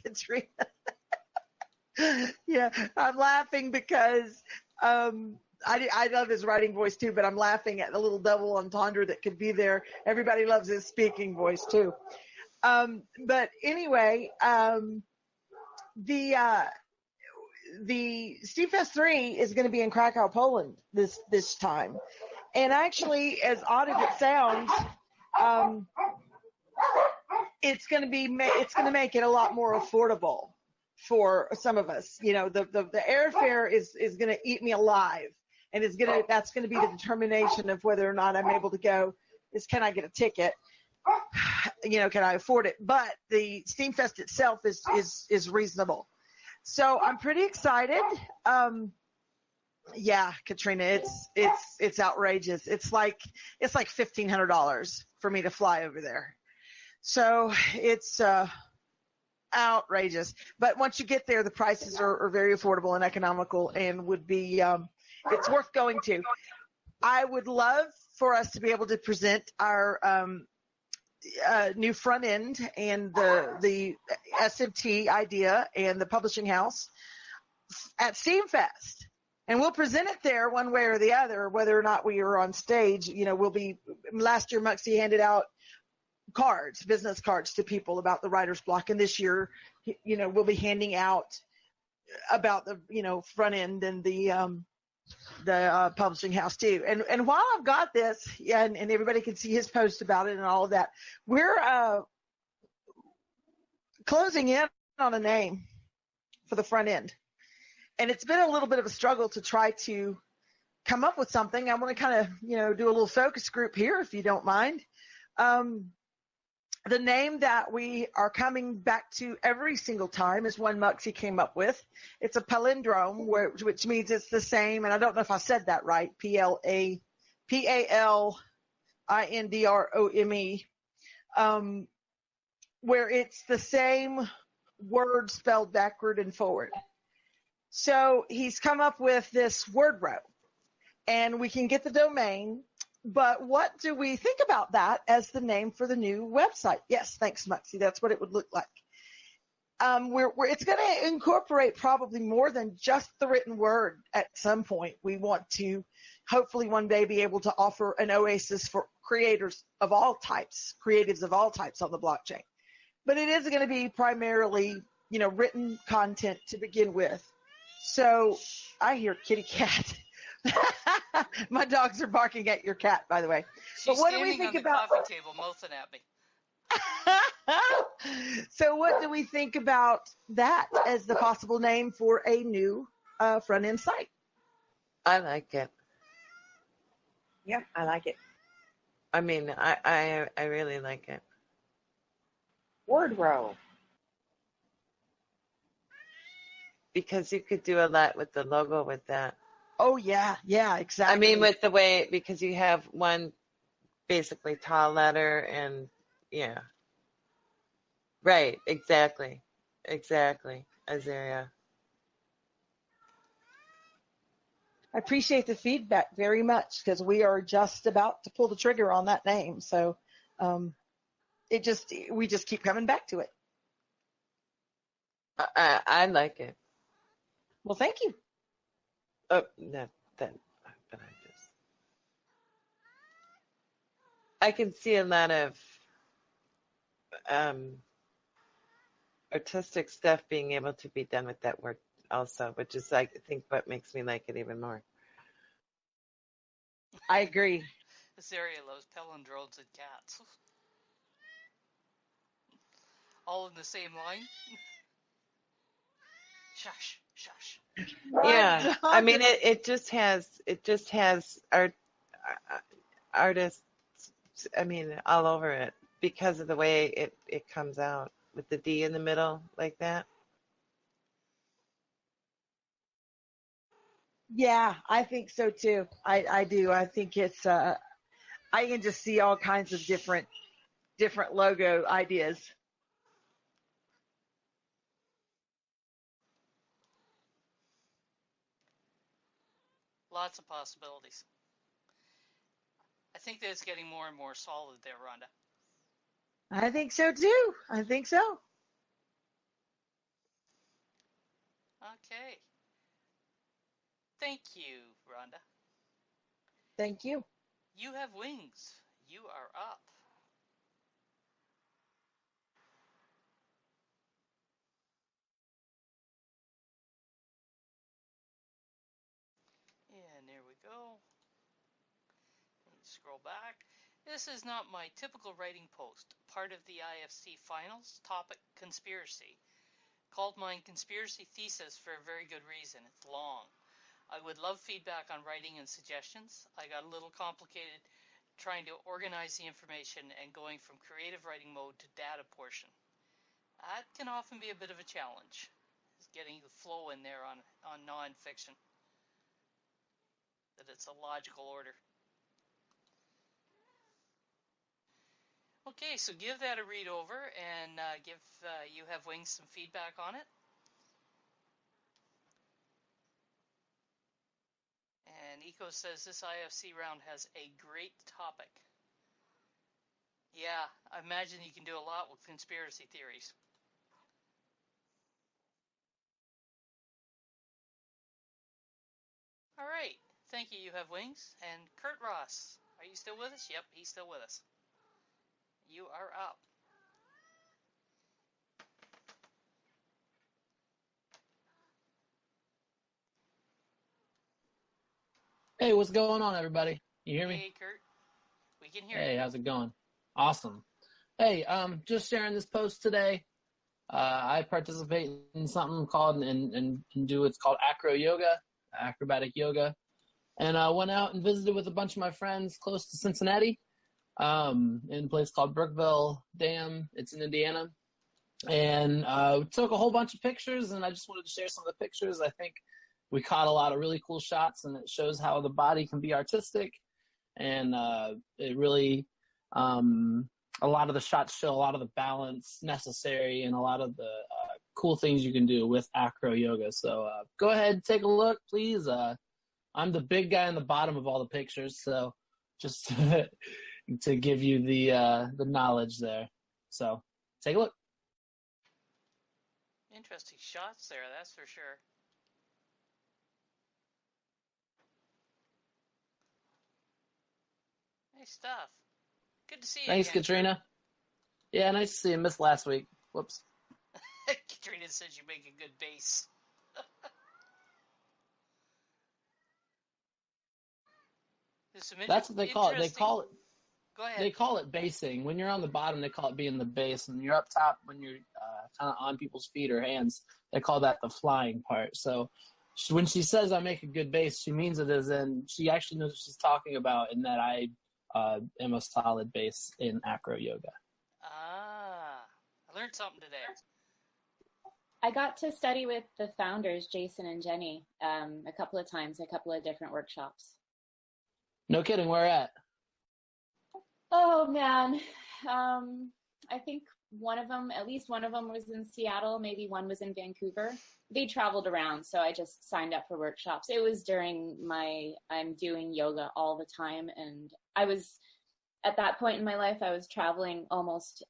Katrina, yeah, I'm laughing because I love his writing voice too, but I'm laughing at the little double entendre that could be there. Everybody loves his speaking voice too. But anyway, the Steamfest 3 is going to be in Krakow, Poland this time. And actually, as odd as it sounds, it's going to make it a lot more affordable for some of us. You know, the airfare is going to eat me alive, and that's going to be the determination of whether or not I'm able to go. Is can I get a ticket? You know, can I afford it? But the Steamfest itself is reasonable. So I'm pretty excited. Yeah, Katrina, it's outrageous. It's like $1,500 for me to fly over there. So it's outrageous. But once you get there, the prices are very affordable and economical, and would be it's worth going to. I would love for us to be able to present our new front end and the SMT idea and the publishing house at Steamfest. And we'll present it there one way or the other, whether or not we are on stage. You know, last year Muxie handed out business cards to people about the writer's block. And this year, you know, we'll be handing out about the, you know, front end and the publishing house too. And while I've got this, and everybody can see his post about it and all of that, we're closing in on a name for the front end. And it's been a little bit of a struggle to try to come up with something. I want to kind of, you know, do a little focus group here, if you don't mind. The name that we are coming back to every single time is one Muxie came up with. It's a palindrome, which means it's the same. And I don't know if I said that right. Palindrome, where it's the same word spelled backward and forward. So he's come up with this word row, and we can get the domain. But what do we think about that as the name for the new website? Yes, thanks, Muxie. That's what it would look like. It's going to incorporate probably more than just the written word at some point. We want to hopefully one day be able to offer an oasis for creatives of all types on the blockchain. But it is going to be primarily, you know, written content to begin with. So I hear kitty cat. My dogs are barking at your cat, by the way. She's but what do we standing think on the about coffee table, mouthing at me. So what do we think about that as the possible name for a new front end site? I like it. Yeah, I like it. I mean, I really like it. Word row. Because you could do a lot with the logo with that. Oh yeah, exactly. I mean, with the way, because you have one basically tall letter and yeah. Right, exactly. Azaria. I appreciate the feedback very much because we are just about to pull the trigger on that name. So we just keep coming back to it. I like it. Well, thank you. Oh, but I can see a lot of artistic stuff being able to be done with that word also, which is, I think, what makes me like it even more. I agree. This area loves palindromes and cats. All in the same line. Shush. Yeah, I mean, it just has artists, I mean, all over it because of the way it comes out with the D in the middle like that. Yeah, I think so too. I do. I think it's I can just see all kinds of different logo ideas. Lots of possibilities. I think that it's getting more and more solid there, Rhonda. I think so too. I think so. Okay. Thank you, Rhonda. Thank you. You have wings. You are up. And there we go. Scroll back. This is not my typical writing post. Part of the IFC finals, topic conspiracy. Called mine conspiracy thesis for a very good reason. It's long. I would love feedback on writing and suggestions. I got a little complicated trying to organize the information and going from creative writing mode to data portion. That can often be a bit of a challenge. Is getting the flow in there on nonfiction. That it's a logical order. Okay, so give that a read over and give You Have Wings some feedback on it. And Eco says this IFC round has a great topic. Yeah, I imagine you can do a lot with conspiracy theories. All right, thank you. You Have Wings. And Kurt Ross, are you still with us? Yep, he's still with us. You are up. Hey, what's going on, everybody? You hear me? Hey, Kurt. We can hear you. Hey, how's it going? Awesome. Hey, just sharing this post today. I participate in something called and do what's called acro yoga, acrobatic yoga, and I went out and visited with a bunch of my friends close to Cincinnati, in a place called Brookville Dam. It's in Indiana, and took a whole bunch of pictures. And I just wanted to share some of the pictures. I think we caught a lot of really cool shots, and it shows how the body can be artistic. And it really, a lot of the shots show a lot of the balance necessary and a lot of the cool things you can do with acro yoga. So go ahead, take a look, please. I'm the big guy in the bottom of all the pictures, so just to give you the knowledge there. So take a look. Interesting shots there, that's for sure. Nice stuff. Good to see you Thanks, again, Katrina. Kurt. Yeah, nice to see you. Missed last week. Whoops. Katrina says you make a good base. That's what they call it. Go ahead. They call it basing. When you're on the bottom, they call it being the base. And you're up top when you're kind of on people's feet or hands. They call that the flying part. So when she says I make a good base, she means it as in she actually knows what she's talking about, and that I am a solid base in acro yoga. Ah, I learned something today. I got to study with the founders, Jason and Jenny, a couple of times, a couple of different workshops. No kidding. Where at? Oh man, I think at least one of them was in Seattle, maybe one was in Vancouver. They traveled around, so I just signed up for workshops. It was during I'm doing yoga all the time, and I was, at that point in my life, I was traveling almost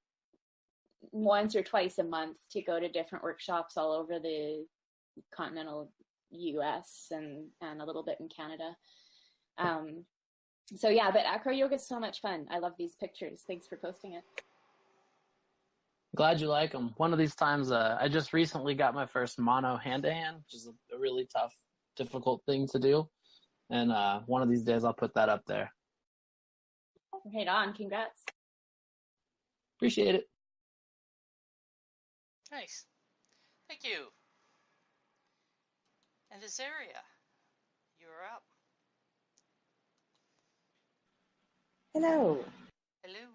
once or twice a month to go to different workshops all over the continental US and a little bit in Canada. So yeah, but acro yoga is so much fun. I love these pictures. Thanks for posting it. Glad you like them. One of these times, I just recently got my first mono hand-to-hand, which is a really tough, difficult thing to do. And one of these days, I'll put that up there. Right on. Congrats. Appreciate it. Nice. Thank you. And Azaria, you're up. Hello. Hello.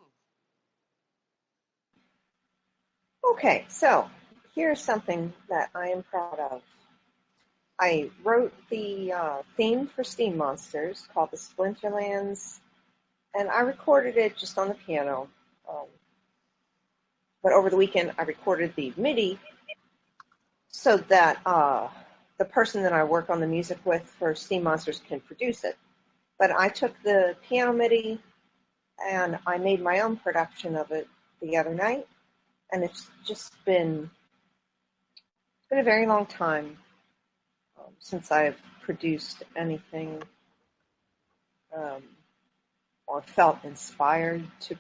Okay, so here's something that I am proud of. I wrote the theme for Steam Monsters called the Splinterlands, and I recorded it just on the piano. But over the weekend, I recorded the MIDI so that the person that I work on the music with for Steam Monsters can produce it. But I took the piano MIDI and I made my own production of it the other night, and it's just been a very long time since I've produced anything or felt inspired to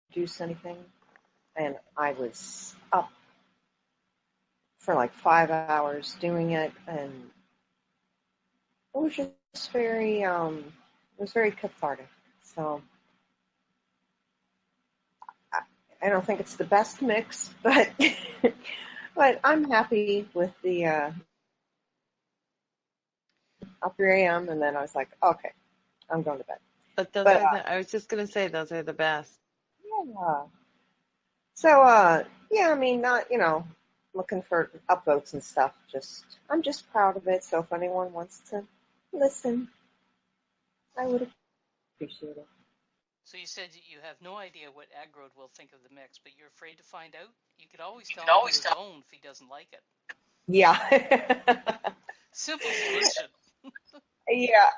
produce anything. And I was up for like 5 hours doing it, and it was just very, it was very cathartic. So I don't think it's the best mix, but but I'm happy with the up here I am, and then I was like, okay, I'm going to bed. But I was just going to say, those are the best. Yeah. So, yeah, I mean, not, looking for upvotes and stuff. I'm just proud of it. So if anyone wants to listen, I would appreciate it. So you said you have no idea what Agrod will think of the mix, but you're afraid to find out? You could always tell him his own if he doesn't like it. Yeah. Simple solution. Yeah.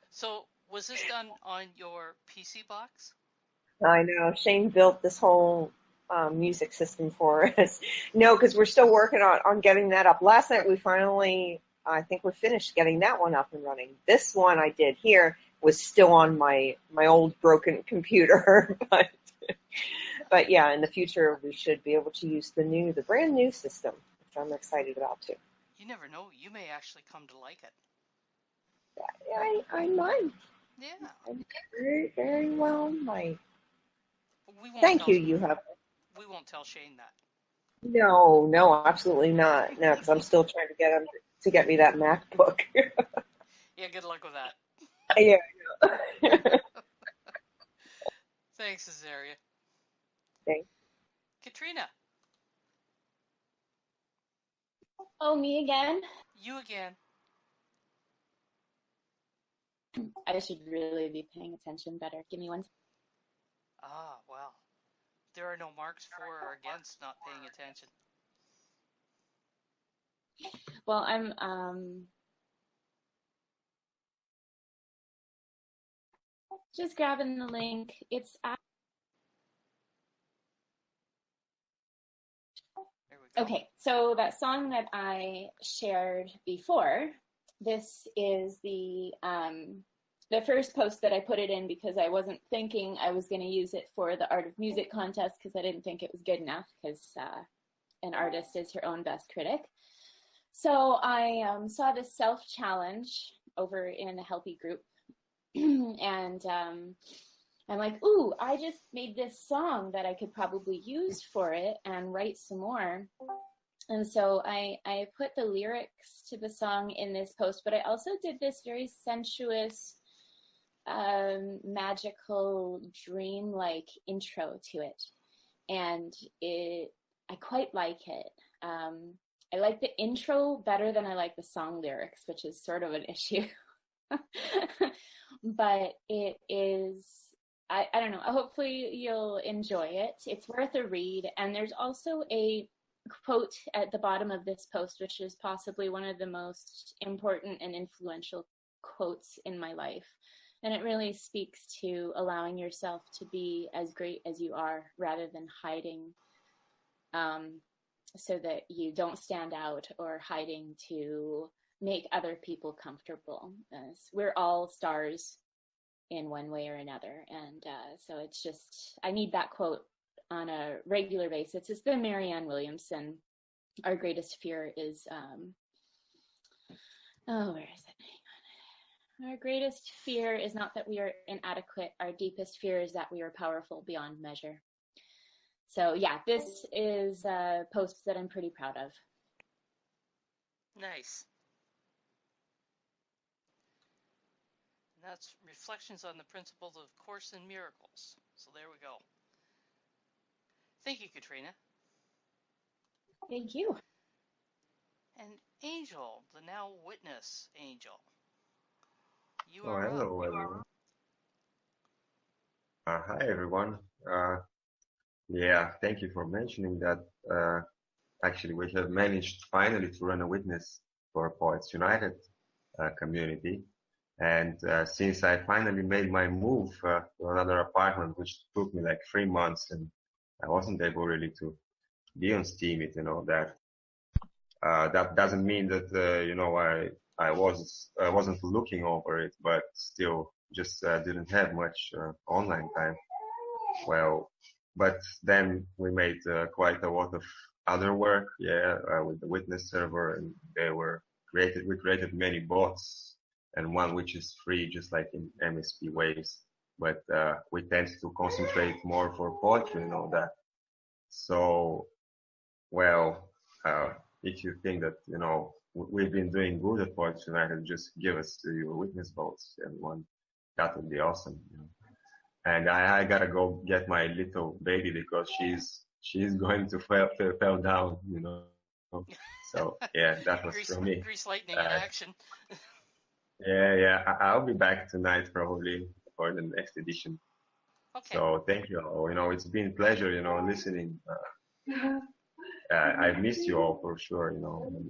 So was this done on your PC box? I know. Shane built this whole music system for us. No, because we're still working on getting that up. Last night I think we're finished getting that one up and running. This one I did here was still on my old broken computer. But yeah, in the future we should be able to use the brand new system, which I'm excited about too. You never know. You may actually come to like it. I might. Yeah. I very, very well might. Thank you. You have. We won't tell Shane that. No, absolutely not. No, because I'm still trying to get him to get me that MacBook. Yeah, good luck with that. Yeah. Thanks, Azaria. Thanks. Katrina. Oh, me again? You again. I should really be paying attention better. Give me one. Ah, well. There are no marks for or against not paying attention. Well, I'm just grabbing the link. It's okay. So that song that I shared before, this is the first post that I put it in because I wasn't thinking I was going to use it for the Art of Music contest because I didn't think it was good enough because an artist is her own best critic. So I saw this self-challenge over in a Healthy group, and I'm like, ooh, I just made this song that I could probably use for it and write some more. And so I put the lyrics to the song in this post, but I also did this very sensuous, magical, dream-like intro to it. And I quite like it. I like the intro better than I like the song lyrics, which is sort of an issue. But it is, I don't know, hopefully you'll enjoy it. It's worth a read. And there's also a quote at the bottom of this post, which is possibly one of the most important and influential quotes in my life. And it really speaks to allowing yourself to be as great as you are rather than hiding, so that you don't stand out, or hiding to make other people comfortable. We're all stars in one way or another. And so it's just, I need that quote on a regular basis. It's the Marianne Williamson, our greatest fear is, where is it? Hang on. Our greatest fear is not that we are inadequate. Our deepest fear is that we are powerful beyond measure. So yeah, this is a post that I'm pretty proud of. Nice. And that's Reflections on the Principles of Course in Miracles. So there we go. Thank you, Katrina. Thank you. And Angel, the now witness Angel. You Oh, are up. hello, everyone. Hi, everyone. Yeah, thank you for mentioning that. Actually, we have managed finally to run a witness for Poets United community. And since I finally made my move to another apartment, which took me like 3 months, and I wasn't able really to be on Steemit and all that. That doesn't mean that I wasn't looking over it, but still just didn't have much online time. Well, but then we made quite a lot of other work, with the witness server, and we created many bots, and one which is free, just like in MSP Waves, but we tend to concentrate more for poetry and all that. So, well, if you think that, we've been doing good at Poets United, just give us your witness votes, everyone. That would be awesome. And I gotta go get my little baby because she's going to fell down, So yeah, that was from me. Grease lightning in action. Yeah. I'll be back tonight probably for the next edition. Okay. So thank you all. It's been a pleasure, listening. I've missed you all for sure,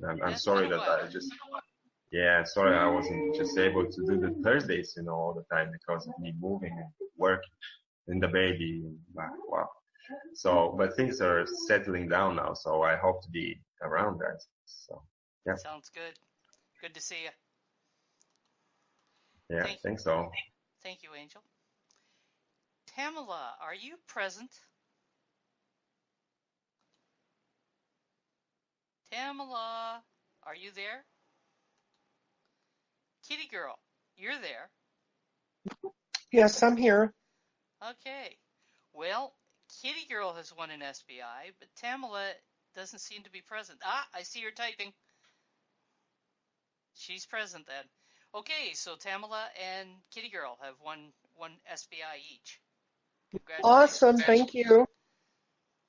I'm sorry that sorry I wasn't just able to do the Thursdays, all the time because of me moving and work and the baby. Wow. So, but things are settling down now, so I hope to be around that. So, yeah. Sounds good. Good to see you. Yeah, thanks all. Thank you, Angel. Tamala, are you present? Tamala, are you there? Kitty girl, you're there. Yes, I'm here. Okay. Well, Kitty girl has won an SBI, but Tamala doesn't seem to be present. I see her typing. She's present then. Okay, so Tamala and Kitty girl have won one SBI each. Congratulations. Awesome, thank you.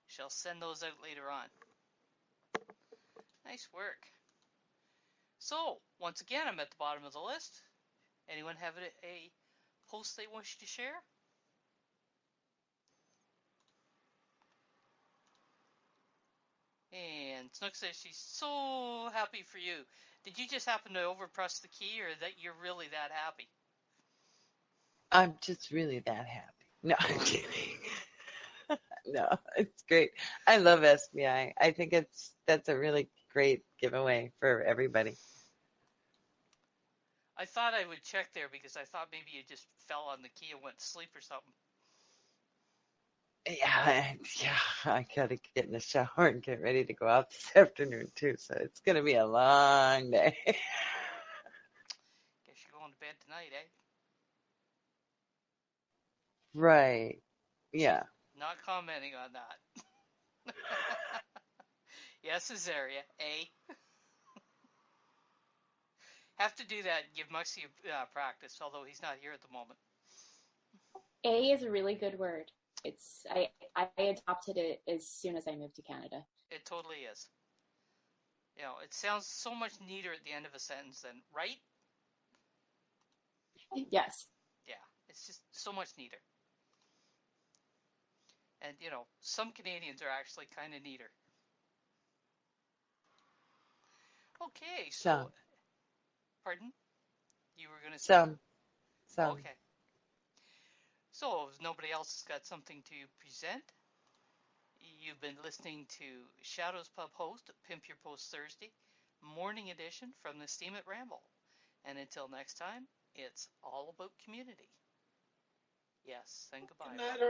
She'll send those out later on. Nice work. So, once again, I'm at the bottom of the list. Anyone have a post they wish to share? And Snook says she's so happy for you. Did you just happen to overpress the key, or that you're really that happy? I'm just really that happy. No, I'm kidding. No, it's great. I love SBI. I think that's a really great giveaway for everybody. I thought I would check there because I thought maybe you just fell on the key and went to sleep or something. Yeah, I gotta get in the shower and get ready to go out this afternoon too, so it's gonna be a long day. Guess you're going to bed tonight, eh? Right. Yeah. Not commenting on that. Yes, Azaria. A. Have to do that and give Muxie practice, although he's not here at the moment. A is a really good word. I adopted it as soon as I moved to Canada. It totally is. You know, it sounds so much neater at the end of a sentence than right. Yes. Yeah, it's just so much neater. And, you know, some Canadians are actually kind of neater. Okay, so, pardon? You were going to say? Some. Okay. So, if nobody else has got something to present, you've been listening to Shadows Pub host, Pimp Your Post Thursday, morning edition from the Steam It Ramble. And until next time, it's all about community. Yes, and goodbye. Good night,